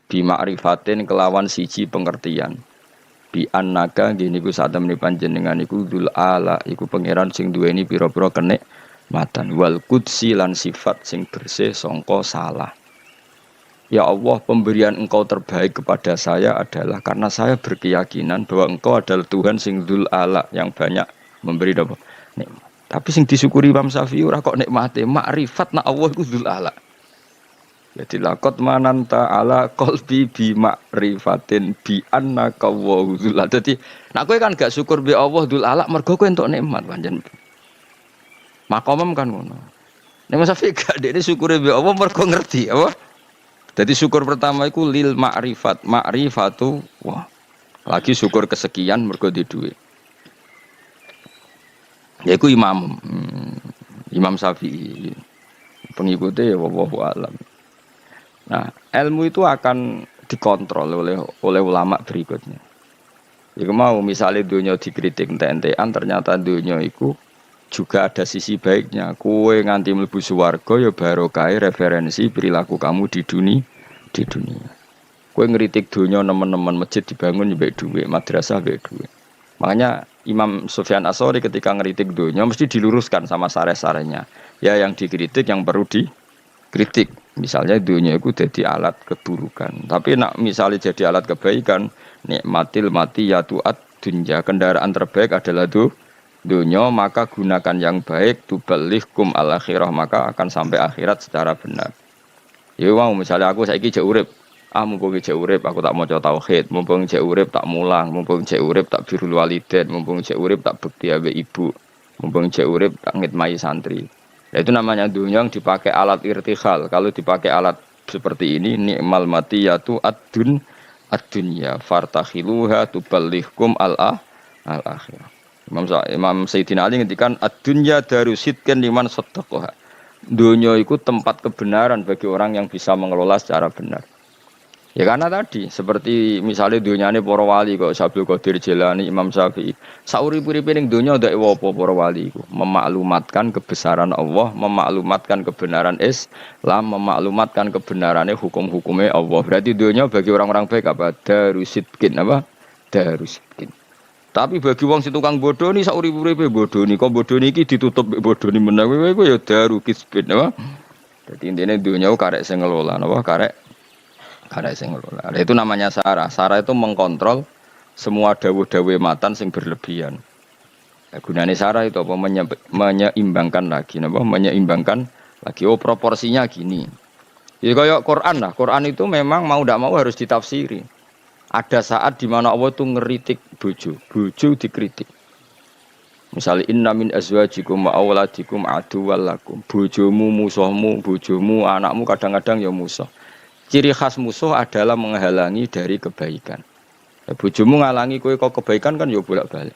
Bi ma'rifatin kelawan siji pengertian. Bi annaka nggih niku sak temene panjenengan iku dzul ala iku pangeran sing duweni pira-pira kenik matan wal qudsi lan sifat sing bersih sangka salah. Ya Allah, pemberian engkau terbaik kepada saya adalah karena saya berkeyakinan bahwa engkau adalah Tuhan sing dzul ala yang banyak memberi apa nikmat. Tapi sing disyukuri Imam Syafi'i ora kok nikmate, makrifat nak Allah iku dzul ala. Jadi lakot mananta ala qalbi bi ma'rifatin bi annaka wa dzul ala. Dadi nek kowe kan gak syukur be Allah dzul ala mergo kowe entuk nikmat pancen. Makomem kan ngono. Nek Mas Syafi'i gak dekne syukure be Allah mergo ngerti apa? Jadi syukur pertama itu lil ma'rifat, ma'rifatu wah. Lagi syukur kesekian mergo di duit. Ya iku Imam Syafi'i. Pengikutnya ya wallahu alam. Nah, ilmu itu akan dikontrol oleh ulama berikutnya. Jika mau misalnya dunia dikritik ente-entean ternyata dunia itu juga ada sisi baiknya. Kue nganti mlebu swarga ya barokah referensi perilaku kamu di dunia. Kue ngeritik dunia nemen-nemen masjid dibangun baik duit, madrasah baik duit. Makanya Imam Sufyan Ats-Tsauri ketika ngeritik dunia mesti diluruskan sama sare-sarenya. Ya yang dikritik yang perlu dikritik. Misalnya dunia itu jadi alat keburukan. Tapi nak misalnya jadi alat kebaikan, nikmatil matiyatu ad-dunya, kendaraan terbaik adalah dunia, maka gunakan yang baik tuballighkum al-akhirah, maka akan sampai akhirat secara benar. Ya mau misalnya aku saiki jek urip, mumpung jek urip aku tak maca tauhid, mumpung jek urip tak mulang, mumpung jek urip tak birrul walidain, mumpung jek urip tak bekti ambek ibu, mumpung jek urip tak ngitmai santri. Ya, itu namanya dunia yang dipakai alat irtihal. Kalau dipakai alat seperti ini, ni'mal matiyatu ad-dunya fartakhiluha tuballighkum al-akhirah. Imam Sayyidina Ali ngendikan ad-dunya darusidkan liman saddaqaha. Dunia itu tempat kebenaran bagi orang yang bisa mengelola secara benar. Ya karena tadi seperti misalnya dunyane para wali kok Abdul Qadir Jilani, Imam Syafi'i. Saurip-uripe ning dunya ndak apa para wali iku, memaklumatkan kebesaran Allah, memaklumatkan kebenaran Islam, memaklumatkan kebenarannya hukum-hukumnya Allah. Berarti dunya bagi orang-orang baik apa? Darusidkin apa? Darusidkin. Tapi bagi wong sing tukang bodoni saurip-uripe bodoni, kok bodoni iki ditutup bodoni meneh kowe ya darukisbin apa? Dadi intine dunya karek sing ngelola napa karek sing ngelola. Itu namanya sarah. Sarah itu mengkontrol semua dawuh-dawuh matan sing berlebihan. Gunane sarah itu apa? Menyeimbangkan lagi, napa? Menyeimbangkan lagi. Oh proporsinya gini. Ya kayak Quran lah. Quran itu memang mau tidak mau harus ditafsiri. Ada saat di mana Allah itu ngeritik bojo dikritik. Misalnya inna min azwajikum wa auladikum aduwwal lakum. Bojomu musuhmu, bojomu anakmu kadang-kadang ya musuh. Ciri khas musuh adalah menghalangi dari kebaikan. Ya, bojomu ngalangi kowe kok kebaikan kan ya bolak-balik.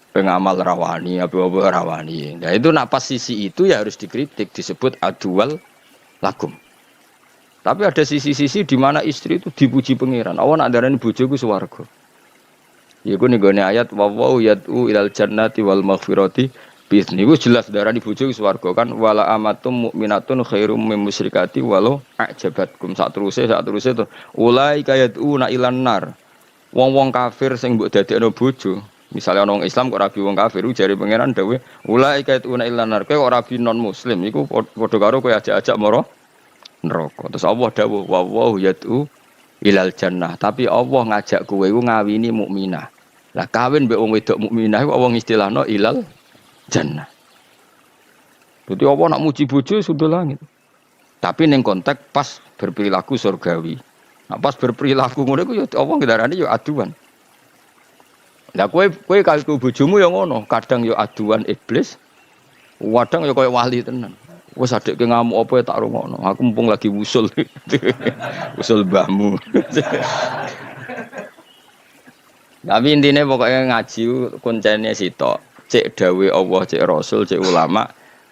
Pengamal rawani, apa-apa rawani. Nah itu nak pas sisi itu ya harus dikritik, disebut aduwal lakum. Tapi ada sisi-sisi di mana istri itu dipuji pangeran. Allah nak darani bojoku swarga. Iku ning gone ayat wa yad'u ilal jannati wal maghfirati. Niku jelas darani bojo swarga kan wala amatum mukminatun khairum min musyrikati walau ajabatkum sak teruse to ulai kayatuna ilan nar. Wong-wong kafir sing mbok dadekno bojo, misale ana wong Islam kok rabi wong kafir jare pangeran dawuh ulai kayatuna ilan nar. Kowe kok rabi non muslim iku padha karo kowe ajak-ajak mara neraka. Terus Allah dawuh wa yad'u ilal jannah, tapi Allah ngajak kowe iku ngawini mukminah. Lah kawin mbek wong wedok mukminah iku wong istilahno ilal jannah. Jadi apa nak muji bojo sudah langit. Tapi ning konteks pas berperilaku surgawi. Nah, pas berperilaku ngono iku ya apa ngendarane ya aduan. Lah kowe karo bojomu ya ngono, kadang ya aduan iblis. Kadang ya koyo wali tenan. Wes adekke ngamuk apa ya tak rungokno. Aku mumpung lagi wusul. Wusul mbahmu. Tapi intinya pokoknya ngaji kuncinya sitok. Cek dawe Allah, cek Rasul, cek ulama.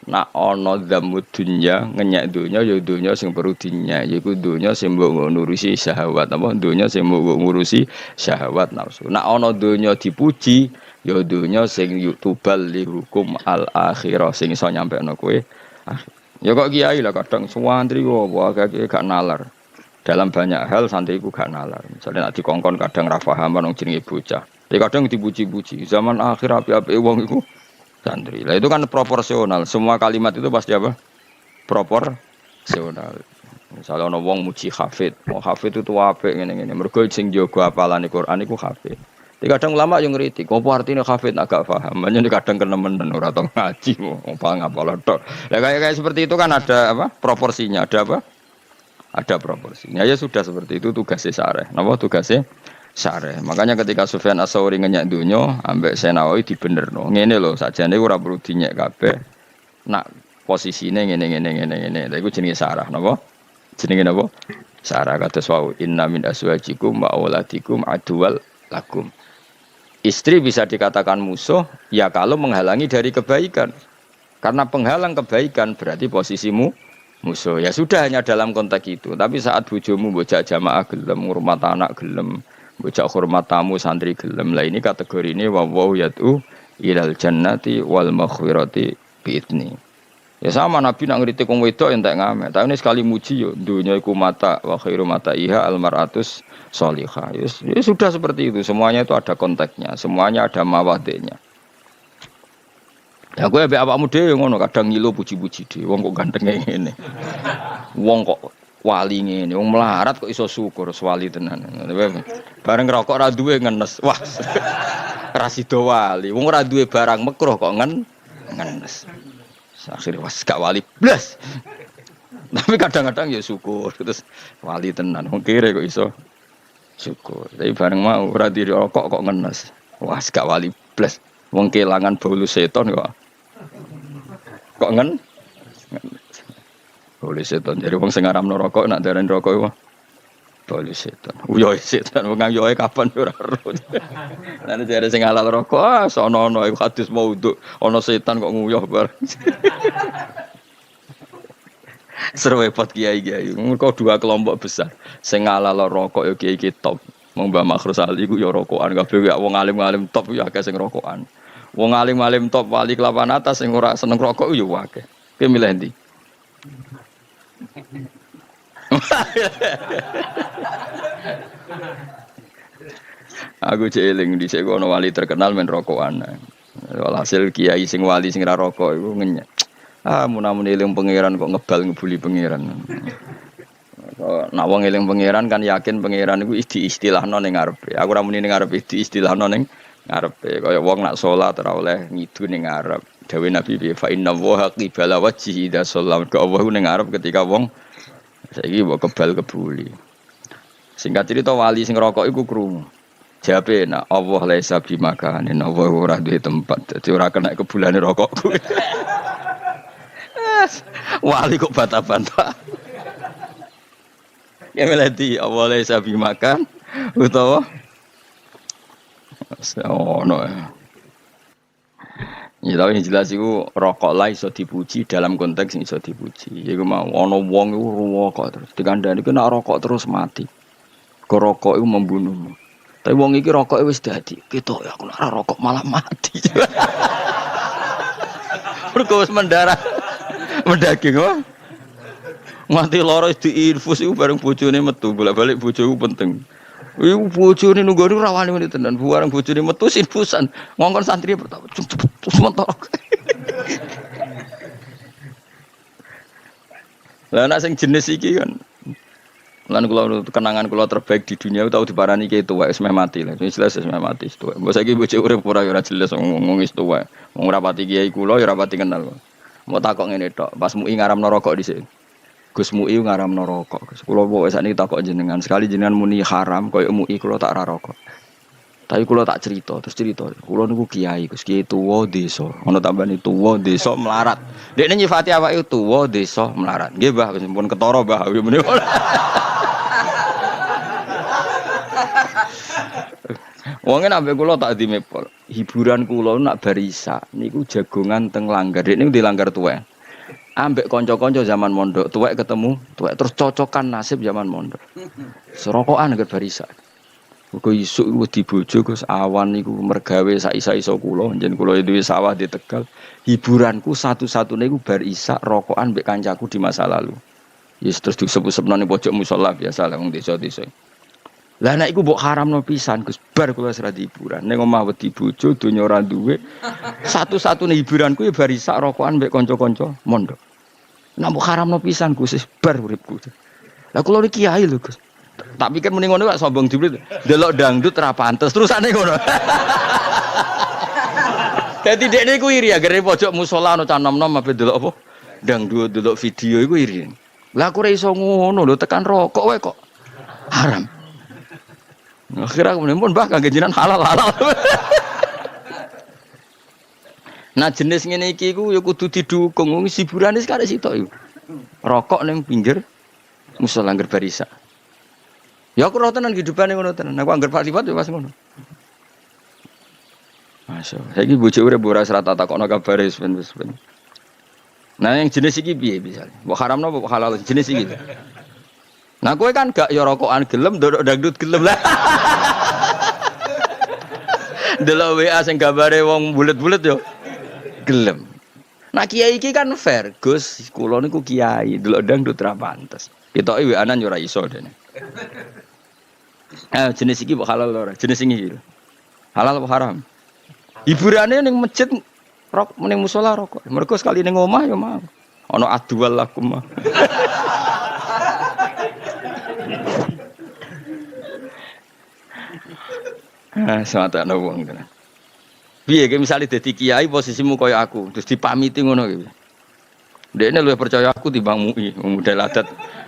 Nak ana dzamud dunya ngenyak dunya ya dunya sing perlu dinyak yaiku dunya sing mbok ngurusi syahwat apa dunya sing mbok ngurusi syahwat nafsu. Nak ana dunya dipuji ya dunya sing yutubal li hukum al akhirah sing iso nyampekno kowe. Ya kok kiai lah kadang santri agak gak nalar. Dalam banyak hal santri ku gak nalar. Misalnya nak dikongkon kadang ra paham nang jenenge bocah. Tapi kadang dipuji-puji. Zaman akhir api-api wong iku santri. Lah itu kan proporsional. Semua kalimat itu pasti apa? Proporsional. Misalnya ana wong muji hafid, mau hafid itu apik ngene-ngene. Mergo sing jaga hafalane Quran iku hafid. Tapi kadang ulama yang ngritik, apa artine hafid agak paham. Makanya kadang kenemen ora tau ngaji, mau ngapal tok. Lah kayak seperti itu kan ada apa? Proporsinya, ada apa? Ada proporsinya. Ya sudah seperti itu tugasnya syareh. Napa tugasnya? Syareh. Makanya ketika Sufyan Ats-Tsauri ngenyak dunya, ambek Senawi dibenerno. Ngene lho, sakjane ora perlu dinyek kabeh. Nak posisine ngene. Lha iku jenenge syarah, napa? Jenenge napa? Syarah kados wau inna min azwajikum wa auladikum aduwal lakum. Istri bisa dikatakan musuh ya kalau menghalangi dari kebaikan. Karena penghalang kebaikan berarti posisimu musuh. Ya sudah hanya dalam konteks itu. Tapi saat bojomu bojak jamaah gelem, ngurmat anak gelem, bocah hormat tamu santri gelem lah ini kategori ini wa yatu ilal jannati wal maghfirati bi'idni. Ya sama Nabi nak ngritik wong wedok entek ngamet. Tapi ini sekali muji yo dunya iku mata wa khairu mata iha al mar'atus sholihah. Ya sudah seperti itu. Semuanya itu ada konteksnya, semuanya ada mawadenya. Ya gue ambek awakmu dhewe ngono kadang ngilu puji-puji dhewe wong kok ganteng ngene. Wong kok wali ngene, wong melarat kok iso syukur wali tenan. Bareng ngerokok ora duwe ngenes. Wah. Ra sida wali. Wong ora duwe barang makruh kok ngenes. Akhirnya wis gak wali blas. Tapi kadang-kadang ya syukur terus wali tenan. Wong kere kok iso syukur. Tapi bareng mau ora dirokok kok ngenes. Wah, gak wali blas. Wong kelangan bau seton kok ngenes. Boleh setan. Jadi wong sing ngaramno rokok nak darani rokok iku. Boleh setan. Uyoe setan wong yoe kapan ora ero. Lan jare sing halal rokok sono-ono iku hadis maudhu. Ana setan kok nguyuh bareng. Seru repot kiai-kiai. Mergo dua kelompok besar. Sing halal rokok ya kiai-kiai top. Wong Mbah Makhrus Ali iku ya rokokan kabeh wong alim-alim top ya akeh sing rokokan. Wong alim-alim top wali kelapan atas sing ora seneng rokok ya akeh. Ki milih ndi? Aku jeeling dhisik ono wali terkenal men rokokan. Walhasil kiai sing wali sing ra rokok iku ngenyek. Mun eling pangeran kok ngebal ngebuli pangeran. Nek wong eling pangeran kan yakin pangeran iku istilahno ning ngarepe. Aku ora muni ning ngarepe istilahno ning ngarepe. Kaya wong nak salat ora oleh ngidu ning ngarep. Dawe Nabi fa inna wa qibala wajhi idza shallam ke Allah ning ngarep ketika wong saiki mbok kebal kebuli. Singkat cerita wali sing rokok iku krungu. Jawabe nak Allah laisa bimakanin Allah ora duwe tempat. Dadi ora kena kebulane rokokku. Wali kok bata-bata. Ya melati Allah laisa bimakan utawa ono ya. Ya tapi jelas iku rokok lah iso dipuji dalam konteks iso dipuji. Iku mau ana wong iku rokok terus dikandani ku nek rokok terus mati. Kok rokok iku membunuhmu. Tapi wong iki rokoke wis dadi ketok ya aku nek rokok malah mati. Mergo wis mendarah mendaging wae. Mati loro diinfus iku bareng bojone metu, bolak-balik bojoku penting. Iku bojone nunggone ora wani meneh tenan, bareng bojone metu infusan. Ngongkon santri pertama cepet sementok. Lah nek sing jenis iki kan lan kula kenangan kula terbaik di dunia tahu diparani ki tuwa wis mati lah. Wis jelas wis mati tuwa. Mbok saiki bojo urip ora ya ora jelas ngomong wis tuwa. Wong ora pati kiai kula ya ora pati kenal. Mau takok ngene tok, pas MUI ngaramno rokok dhisik. Gus MUI ngaramno rokok. Kula pokoke sakniki takok jenengan, sekali jenengan muni haram koyo MUI kula tak ra rokok. Tapi kula tak cerita, terus cerita. Kula niku kiai, Gus kiai tuwa desa. Ana tambane tuwa desa melarat. Dekne nyifati awake tuwa desa melarat. Nggih, Mbah, wis pun ketara, Mbah. Wonge nak ambek kula tak dimepol. Hiburan kula nak barisa niku jagongan teng langgar. Niku di langgar tuwek. Ambek kanca-kanca zaman mondok, tuwek ketemu, tuwek terus cocokan nasib zaman mondok. Serokokan anggar barisa. Kok isuk iku dibojo Gus awan niku mergawe sak isa-isa kula, njen kula duwe sawah di Tegal. Hiburanku satu-satunya iku bar isak rokokan mbek kancaku di masa lalu. Yes terus disebut-sebutno ning pojok musala biasa lah wong desa-desa. Lah nek iku mbok haramno pisan Gus, bar kula ora hiburan. Ning omah wedi bojo donya ora duwe. Satu-satunya hiburanku ya bar isak rokokan mbek kanca-kanca mondok. Nek mbok haramno pisan Gus, bar uripku. Lah kula iki kiai lho Gus. Tak pikir mending ngono kok sombong jebret. Delok dangdut ra pantes terusane ngono. Dadi dekne iku iri agere pojok musala ana cah nom-nom ape delok apa? Dangdut delok video iku iri. Lah aku ora iso ngono lho tekan rokok wae kok haram. Akhirnya aku pun bah kangge jinan halal-halal. Nah jenis ngene iki ku ya kudu didukung wong hiburane sekare sitok iku. Rokok ning pinggir musala angger barisa. Ya aku roh tenan hidupane ngono tenan. Aku angger Pak Liwat ya pas ngono. Masyaallah. Saiki bojo urip ora serata takokno kabare wis. Nah yang jenis iki piye misale? Mbok haramno mbok halal jenis iki. Nah kowe kan gak ya rokokan gelem, ndodok dangdut gelem lah. Delok WA sing gambare wong bulet-bulet yo gelem. Nah kiai iki kan fair, Gus, kula niku kiai, delok dangdut ra pantes. Ketoke WA-an yo ora iso dene. Jenis iki mbok halal ora? Jenis iki. Halal apa haram? Hiburane ning masjid rok ning musala rokok. Mergo sekali ning omah ya mau. Ana adual lakum. Semata ana wong tenan. Piye ge misale dadi kiai posisimu kaya aku, terus dipamiti ngono iki. Dekne luwih percaya aku timbang MUI, model adat.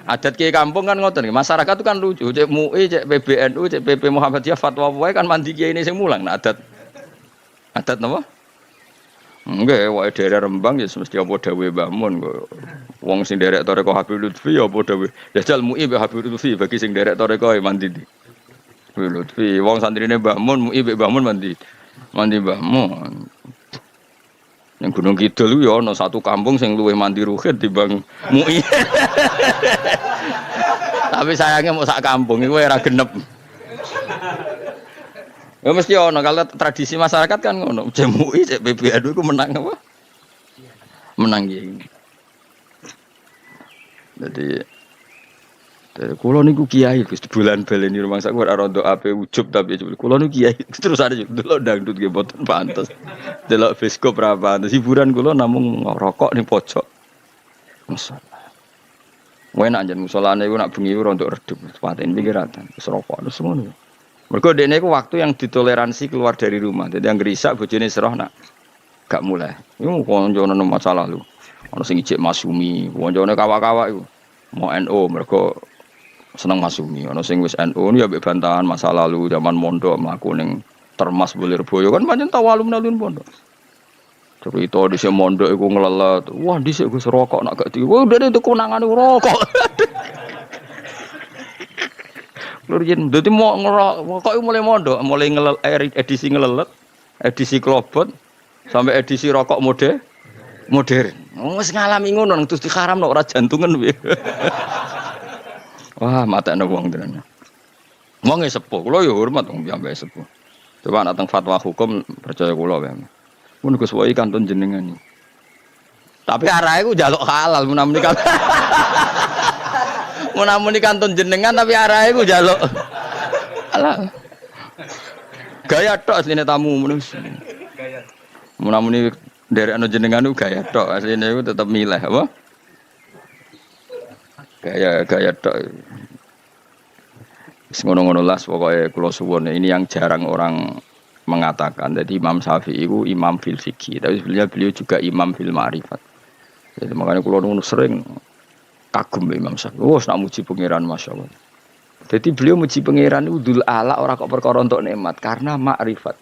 Adat kiai kampung kan ngoten, masyarakat itu kan lucu, cek MUI, cek PBNU, cek PP Muhammadiyah fatwa wae kan mandi kiai ini sing mulang. Nah adat napa? Enggak, wae daerah Rembang ya mesti apa dawe Mbah Mun kok. Wong sing derek toreko Habib Lutfi ya apa dawe. Jajal MUI mbek Habib Lutfi bagi sing derek toreko mandi di. Lutfi, wong santrine Mbah Mun, MUI mbek Mbah Mun mandi Mbah Mun. Yang Gunung Kidul ya ana satu kampung sing luwih mandi ruhid timbang MUI. Tapi sayangnya mau sak kampung iku ora genep. Ya mesti ana kalau tradisi masyarakat kan ngono. MUI cek PBNU iku menang apa? Menang iki. Jadi kula niku kiai Gus bulan baleni rumah sak ora rondo ape ujub tapi kula niku kiai terus ada delok dangdut nggih mboten pantes. Delok bioskop ra pantes. Hiburan kula namung rokok ning pojok. Masalah. Enak jan musolane iku nak bengi rondo redup paten pikiratan wis rokok terus ngono. Mergo dekne iku waktu yang ditoleransi keluar dari rumah. Dadi yang ngrisak bojone seroh nak gak mulai. Iku koncone masalah lu. Ono sing ijek Masumi, koncone kawak-kawak iku. Mau NU mergo seneng Masumi. Ono sing wis NU ya mbek bantahan masa lalu zaman mondok mlaku ning Termas Bulirboyo kan pancen tau alumni pondok. Cerita dhisik mondok iku nglelet. Wah dhisik Gus rokok nak gak di. Wah ndene itu konangane rokok. Lurjen dadi mau ngerokok iku mulai mondok, mulai edisi ngelelet, edisi klobot sampai edisi rokok modern. Wis ngalami ngono terus diharamno ora jantungan piye. Wah, matekno wong tenan. Wong sepuh, kula ya hormat wong piyambake sepuh. Coba ana teng fatwa hukum percaya kula wae. Mun Gus Woi kantun jenengan. Tapi arahe ku njaluk halal menawa kan. Menawa kantun jenengan tapi arahe ku njaluk halal. Gaya tok asline tamu menus. Gaya. Menawa nderekno jenengan ku gaya tok asline ku tetep milih apa? Gaya tok. Wis ngono-ngono las pokoke kula suwun ini yang jarang orang mengatakan. Jadi Imam Syafi'i itu imam fil fikih, tapi sebenarnya beliau juga imam fil ma'rifat. Jadi makanya kula nu sering kagum Imam Syafi'i. Wes nak muji pangeran masyaallah. Jadi beliau muji pangeran itu dul ala ora kok perkara entuk nikmat karena ma'rifat.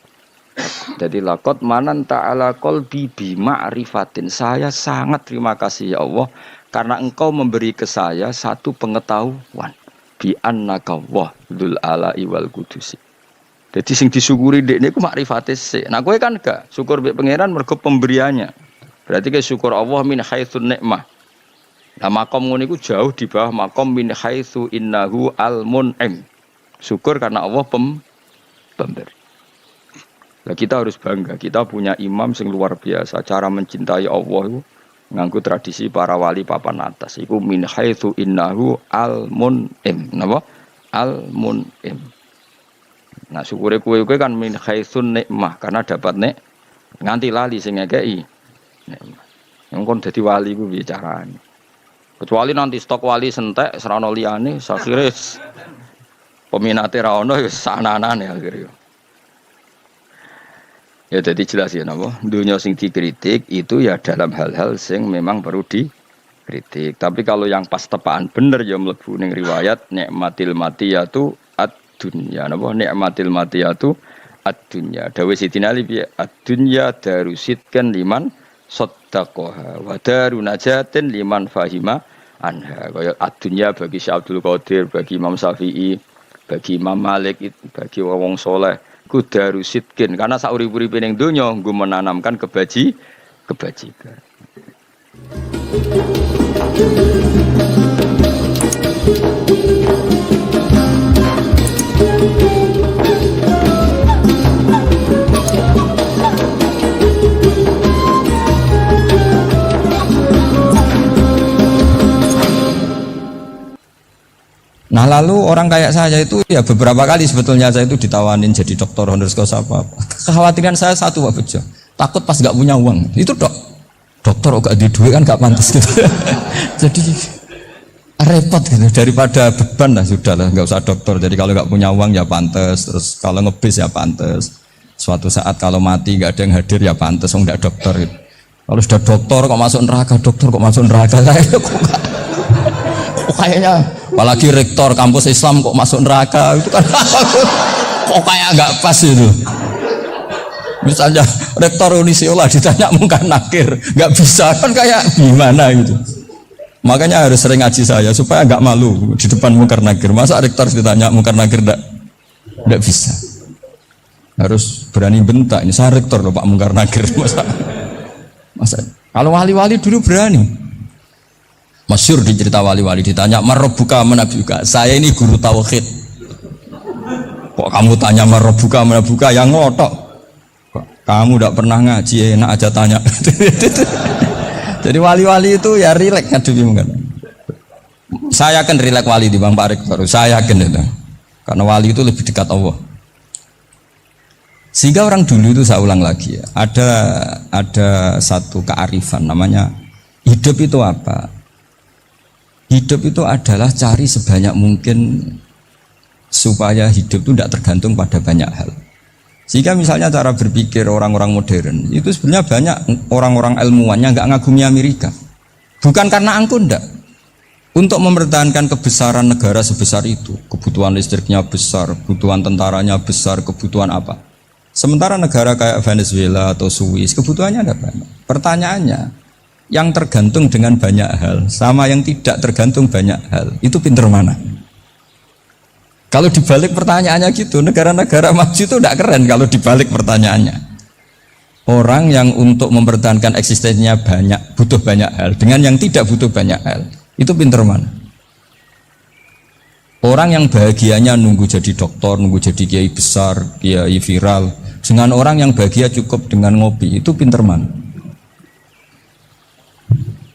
Jadi laqad manan ta'ala qalbi bi ma'rifatin. Saya sangat terima kasih ya Allah karena engkau memberi ke saya satu pengetahuan bi annaka wa dzul ala'i wal qudusi. Jadi sing disyukuri dekne iku makrifate sik. Nah kowe kan gak syukur mbek pangeran mergo pemberiannya. Berarti ke syukur Allah min haitsun nikmah. Nah makom ngono iku jauh di bawah makom min haitsu innahu al-mun'im. Syukur karena Allah pemberi. Nah, kita harus bangga, kita punya imam sing luar biasa. Cara mencintai Allah itu nganggo tradisi para wali papan atas. Iku min haitsu innahu al-mun'im. Napa? Al-mun'im. Nah syukure kowe kan min haitsun nikmah karena dapat nganti lali sing ngekeki nikmah. Yang kon dadi wali ku bicarane. Kecuali nanti stok wali sentek serana liyane sakhire peminate ra ono ya sananane akhire. Ya jadi jelas ya napa dunia sing dikritik itu ya dalam hal-hal sing memang perlu dikritik. Tapi kalau yang pas tepaan bener ya mlebu ning riwayat nikmatil matiyatu dunya napa nikmatil matiyatu ad-dunya dawe Sidina Ali piye ad-dunya darusitkan liman saddaqaha wa darunajatin liman fahima anha kaya ad-dunya bagi Syekh Abdul Qadir bagi Imam Syafi'i bagi Imam Malik bagi wong saleh ku darusitkin karena saurip-uripe ning donya nggo menanamkan kebajikan. Nah lalu orang kayak saya itu ya beberapa kali sebetulnya saya itu ditawanin jadi dokter honoris causa apa. Kekhawatiran saya satu Pak Bejo, takut pas nggak punya uang. Itu dokter gak di duit kan gak pantas gitu. Jadi repot gitu daripada beban lah sudah lah nggak usah dokter. Jadi kalau nggak punya uang ya pantas, terus kalau ngebis ya pantas. Suatu saat kalau mati nggak ada yang hadir ya pantas, nggak dokter gitu. Kalau sudah dokter kok masuk neraka, dokter kok masuk neraka kayaknya apalagi rektor kampus Islam kok masuk neraka itu kan kok kayak nggak pas itu. Misalnya rektor Unisiola ditanya mungkar nakir nggak bisa kan kayak gimana gitu. Makanya harus sering ngaji saya supaya nggak malu di depan mungkar nakir. Masa rektor ditanya mungkar nakir nggak bisa. Harus berani bentak ini saya rektor loh Pak mungkar nakir masa kalau wali-wali dulu berani. Masyhur di cerita wali-wali ditanya marabbuka manabuka. Saya ini guru tauhid. Kok kamu tanya marabbuka manabuka yang ngotok. Kamu tidak pernah ngaji enak aja tanya. Jadi wali-wali itu ya rileks ngadepi mungkin. Saya akan rileks wali di Bang Pak Rektor. Saya yakin itu. Karena wali itu lebih dekat Allah. Sehingga orang dulu itu saya ulang lagi ya. Ada satu kearifan namanya hidup itu apa? Hidup itu adalah cari sebanyak mungkin supaya hidup itu tidak tergantung pada banyak hal. Sehingga misalnya cara berpikir orang-orang modern itu sebenarnya banyak orang-orang ilmuwan yang nggak ngagumi Amerika. Bukan karena angkuh ndak. Untuk mempertahankan kebesaran negara sebesar itu, kebutuhan listriknya besar, kebutuhan tentaranya besar, kebutuhan apa? Sementara negara kayak Venezuela atau Swiss kebutuhannya ada banyak. Pertanyaannya yang tergantung dengan banyak hal sama yang tidak tergantung banyak hal itu pinter mana? Kalau dibalik pertanyaannya gitu, negara-negara maju itu tidak keren kalau dibalik pertanyaannya. Orang yang untuk mempertahankan eksistensinya banyak, butuh banyak hal dengan yang tidak butuh banyak hal itu pinter mana? Orang yang bahagianya nunggu jadi dokter, nunggu jadi kiai besar, kiai viral dengan orang yang bahagia cukup dengan ngopi itu pinter mana?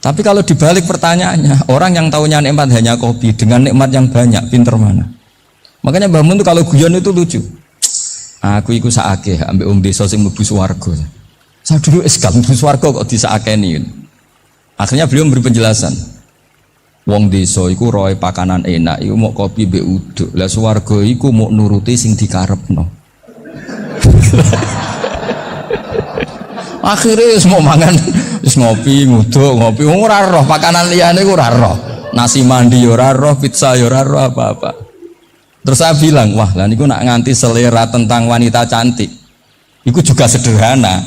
Tapi kalau dibalik pertanyaannya, orang yang tahunya nikmat hanya kopi dengan nikmat yang banyak, pinter mana? Makanya Mbah Mun tuh kalau guyon itu lucu. Aku iku sakake ambek wong desa sing mlebu swarga. Saya dulu gak mlebu swarga kok disakeni. Akhirnya beliau memberi penjelasan. Wong desa iku roe pakanan enak, iku mau kopi mbek uduk. Lah swarga iku mau nuruti sing dikarepno. Akhirnya semua mangan wis ngopi, nguduk, ngopi ora roh pakanan liyane ora roh. Nasi mandi ora roh, pizza ora roh apa-apa. Terus saya bilang, wah lah niku nak nganti selera tentang wanita cantik. Iku juga sederhana.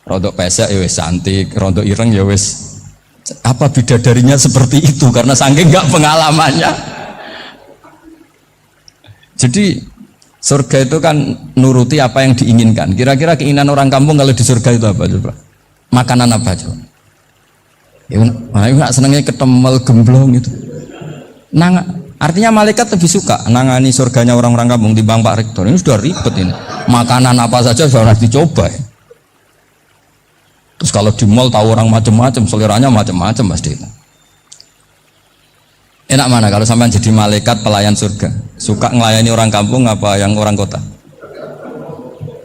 Rodok pesek ya wis cantik, rodok ireng ya wis. Apa bidadarinya seperti itu karena saking enggak pengalamannya. Jadi Surga itu kan nuruti apa yang diinginkan. Kira-kira keinginan orang kampung kalau di surga itu apa coba? Makanan apa coba? Ya, nggak senengnya ketemel gemblong itu. Artinya malaikat lebih suka nangani surganya orang-orang kampung di Bang Pak Rektor. Ini sudah ribet ini. Makanan apa saja sudah harus dicoba. Ya. Terus kalau di mall tahu orang macam-macam, seleranya macam-macam pasti itu. Enak mana kalau sampai jadi malaikat pelayan surga? Suka ngelayani orang kampung apa yang orang kota?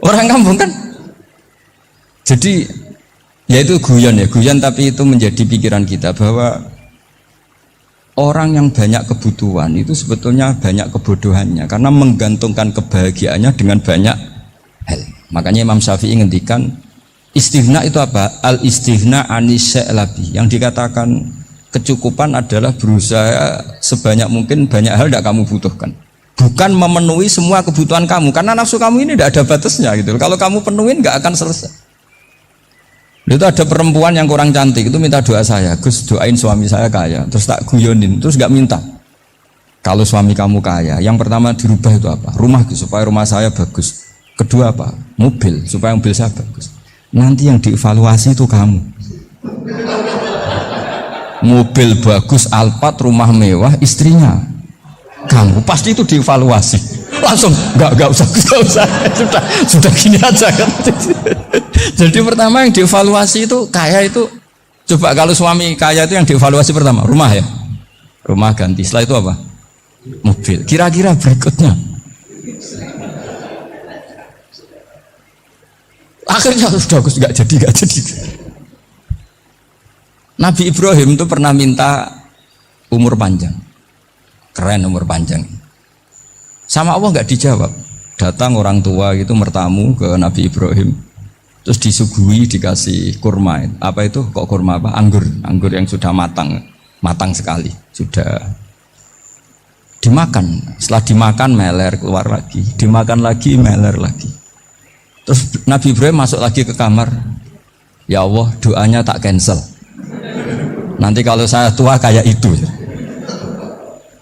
Orang kampung kan? Jadi ya itu guyon tapi itu menjadi pikiran kita bahwa orang yang banyak kebutuhan itu sebetulnya banyak kebodohannya karena menggantungkan kebahagiaannya dengan banyak hal. Makanya Imam Syafi'i ngendikan istighna itu apa? Al istighna anis sya'labi. Yang dikatakan kecukupan adalah berusaha sebanyak mungkin banyak hal tidak kamu butuhkan, bukan memenuhi semua kebutuhan kamu karena nafsu kamu ini tidak ada batasnya gitu. Kalau kamu penuhin nggak akan selesai. Itu ada perempuan yang kurang cantik itu minta doa saya, Gus doain suami saya kaya, terus tak guyonin, terus nggak minta. Kalau suami kamu kaya, yang pertama dirubah itu apa? Rumah supaya rumah saya bagus. Kedua apa? Mobil supaya mobil saya bagus. Nanti yang dievaluasi itu kamu. Mobil bagus, Alphard, rumah mewah, istrinya kamu, pasti itu dievaluasi langsung. Nggak usah sudah gini aja kan. Jadi pertama yang dievaluasi itu kaya itu, coba kalau suami kaya itu yang dievaluasi pertama rumah ya, rumah ganti, setelah itu apa? Mobil. Kira-kira berikutnya akhirnya sudah nggak jadi. Nabi Ibrahim itu pernah minta umur panjang, keren umur panjang. Sama Allah nggak dijawab. Datang orang tua gitu mertamu ke Nabi Ibrahim, terus disuguhi dikasih kurma. Apa itu? Kok kurma apa? Anggur yang sudah matang sekali, sudah dimakan. Setelah dimakan meler keluar lagi, dimakan lagi meler lagi. Terus Nabi Ibrahim masuk lagi ke kamar. Ya Allah, doanya tak cancel. Nanti kalau saya tua kayak itu.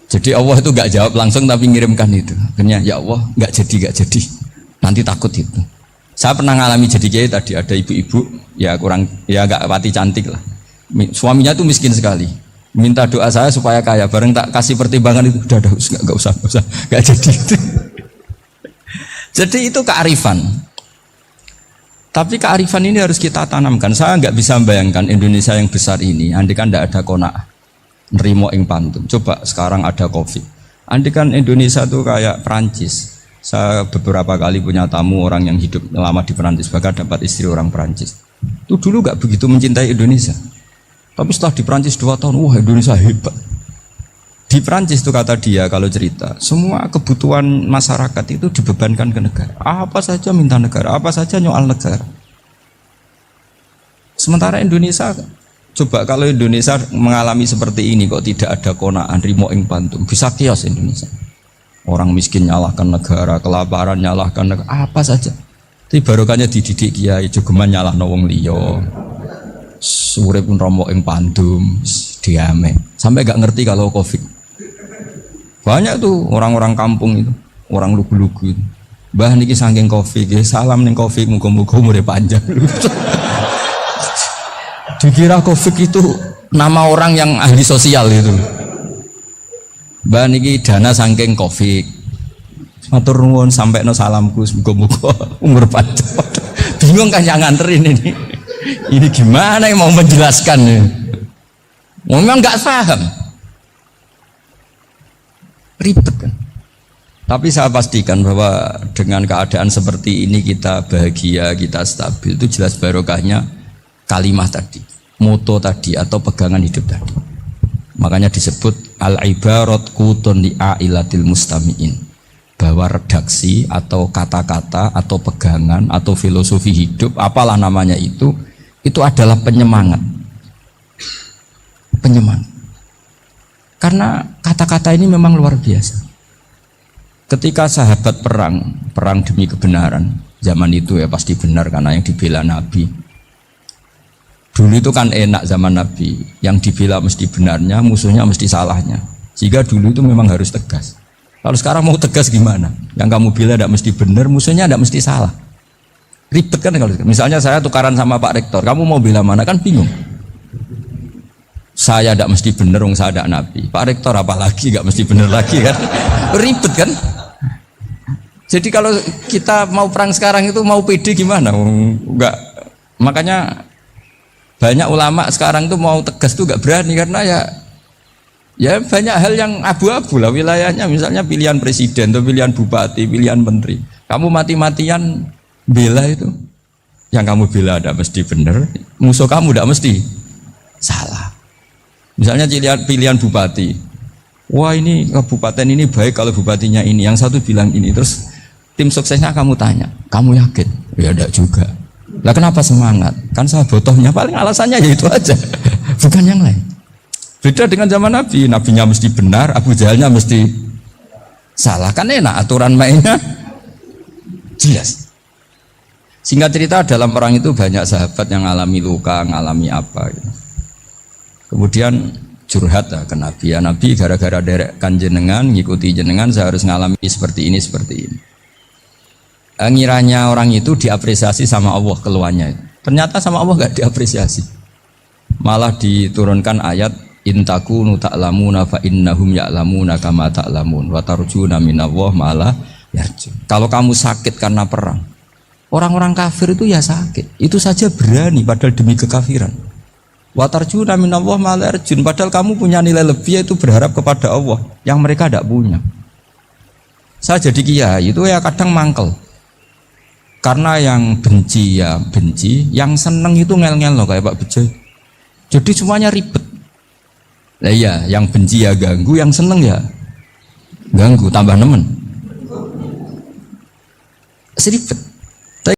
Jadi Allah itu nggak jawab langsung tapi ngirimkan itu. Akhirnya ya Allah nggak jadi. Nanti takut itu. Saya pernah ngalami jadi kiai tadi, ada ibu-ibu ya nggak pati cantik lah. Suaminya tuh miskin sekali. Minta doa saya supaya kaya. Bareng tak kasih pertimbangan itu udah nggak usah nggak jadi. Jadi itu kearifan. Tapi kearifan ini harus kita tanamkan. Saya nggak bisa membayangkan Indonesia yang besar ini andai kan tidak ada qanaah, nerimo ing pantum. Coba sekarang ada Covid, andai kan Indonesia tuh kayak Perancis. Saya beberapa kali punya tamu orang yang hidup lama di Perancis, bahkan dapat istri orang Perancis. Itu dulu nggak begitu mencintai Indonesia, tapi setelah di Perancis 2 tahun, wah Indonesia hebat. Di Perancis itu kata dia kalau cerita, semua kebutuhan masyarakat itu dibebankan ke negara. Apa saja minta negara, apa saja nyoal negara. Sementara Indonesia, coba kalau Indonesia mengalami seperti ini kok tidak ada qanaah rimo ing pantum, bisa kios Indonesia. Orang miskin nyalahkan negara, kelaparan nyalahkan negara, apa saja. Tapi barokahnya dididik kiai, jogeman nyalahno wong liya. Urip pun romo ing pandum, diame. Sampai gak ngerti kalau Covid. Banyak tuh orang-orang kampung itu, orang lugu-lugu itu. Mbah niki saking Covid, salam ning Covid, muga-muga umure panjang. Dikira Covid itu nama orang yang ahli sosial itu. Mbah niki dana saking Covid. Matur nuwun sampekno salamku, muga-muga umur panjang. Bingung kan yang nganterin ini. Ini gimana yang mau menjelaskan ini? Memang nggak paham. Ribet kan. Tapi saya pastikan bahwa dengan keadaan seperti ini kita bahagia, kita stabil, itu jelas barokahnya kalimah tadi, moto tadi atau pegangan hidup tadi. Makanya disebut al-ibarat qutun li'ailatil mustami'in, bahwa redaksi atau kata-kata atau pegangan atau filosofi hidup, apalah namanya itu adalah penyemangat. Karena kata-kata ini memang luar biasa. Ketika sahabat perang demi kebenaran, zaman itu ya pasti benar karena yang dibela Nabi. Dulu itu kan enak zaman Nabi, yang dibela mesti benarnya, musuhnya mesti salahnya. Sehingga dulu itu memang harus tegas. Kalau sekarang mau tegas gimana? Yang kamu bilang tidak mesti benar, musuhnya tidak mesti salah. Ribet kan kalau misalnya saya tukaran sama Pak Rektor, kamu mau bilang mana kan bingung. Saya tidak mesti benar, saya tidak nabi. Pak Rektor apalagi nggak mesti benar lagi kan? Ribet kan? Jadi kalau kita mau perang sekarang itu mau pede gimana? Enggak. Makanya banyak ulama sekarang tuh mau tegas tuh nggak berani karena ya banyak hal yang abu-abu lah wilayahnya, misalnya pilihan presiden atau pilihan bupati, pilihan menteri. Kamu mati-matian bela itu, yang kamu bela ada mesti benar, musuh kamu tidak mesti salah. Misalnya pilihan bupati, wah ini kabupaten ini baik kalau bupatinya ini, yang satu bilang ini, terus tim suksesnya kamu tanya, kamu yakin? Ya tidak juga. Lah kenapa semangat? Kan saya botohnya paling alasannya ya itu aja, bukan yang lain. Beda dengan zaman Nabi, nabinya mesti benar, Abu Jahalnya mesti salah. Kan enak aturan mainnya jelas. Singkat cerita dalam perang itu banyak sahabat yang alami luka, ngalami apa gitu. Kemudian curhat ke Nabi, ya Nabi gara-gara derekkan jenengan, ngikuti jenengan saya harus ngalami seperti ini, seperti ini. Ngiranya orang itu diapresiasi sama Allah keluarnya. Ternyata sama Allah gak diapresiasi. Malah diturunkan ayat intakunu ta'lamuna fa innahum ya'lamuna kama ta'lamun wa tarjuna minallah ma'ala yarjun. Kalau kamu sakit karena perang, orang-orang kafir itu ya sakit, itu saja berani padahal demi kekafiran. Wa tarjuna minallah ma'ala yarjun, padahal kamu punya nilai lebih yaitu berharap kepada Allah yang mereka tidak punya. Saya jadi kiai itu ya kadang mangkel. Karena yang benci ya benci, yang seneng itu ngel-ngel loh kayak Pak Bejo. Jadi semuanya ribet. Nah iya, yang benci ya ganggu, yang seneng ya ganggu, tambah nemen. Seribet.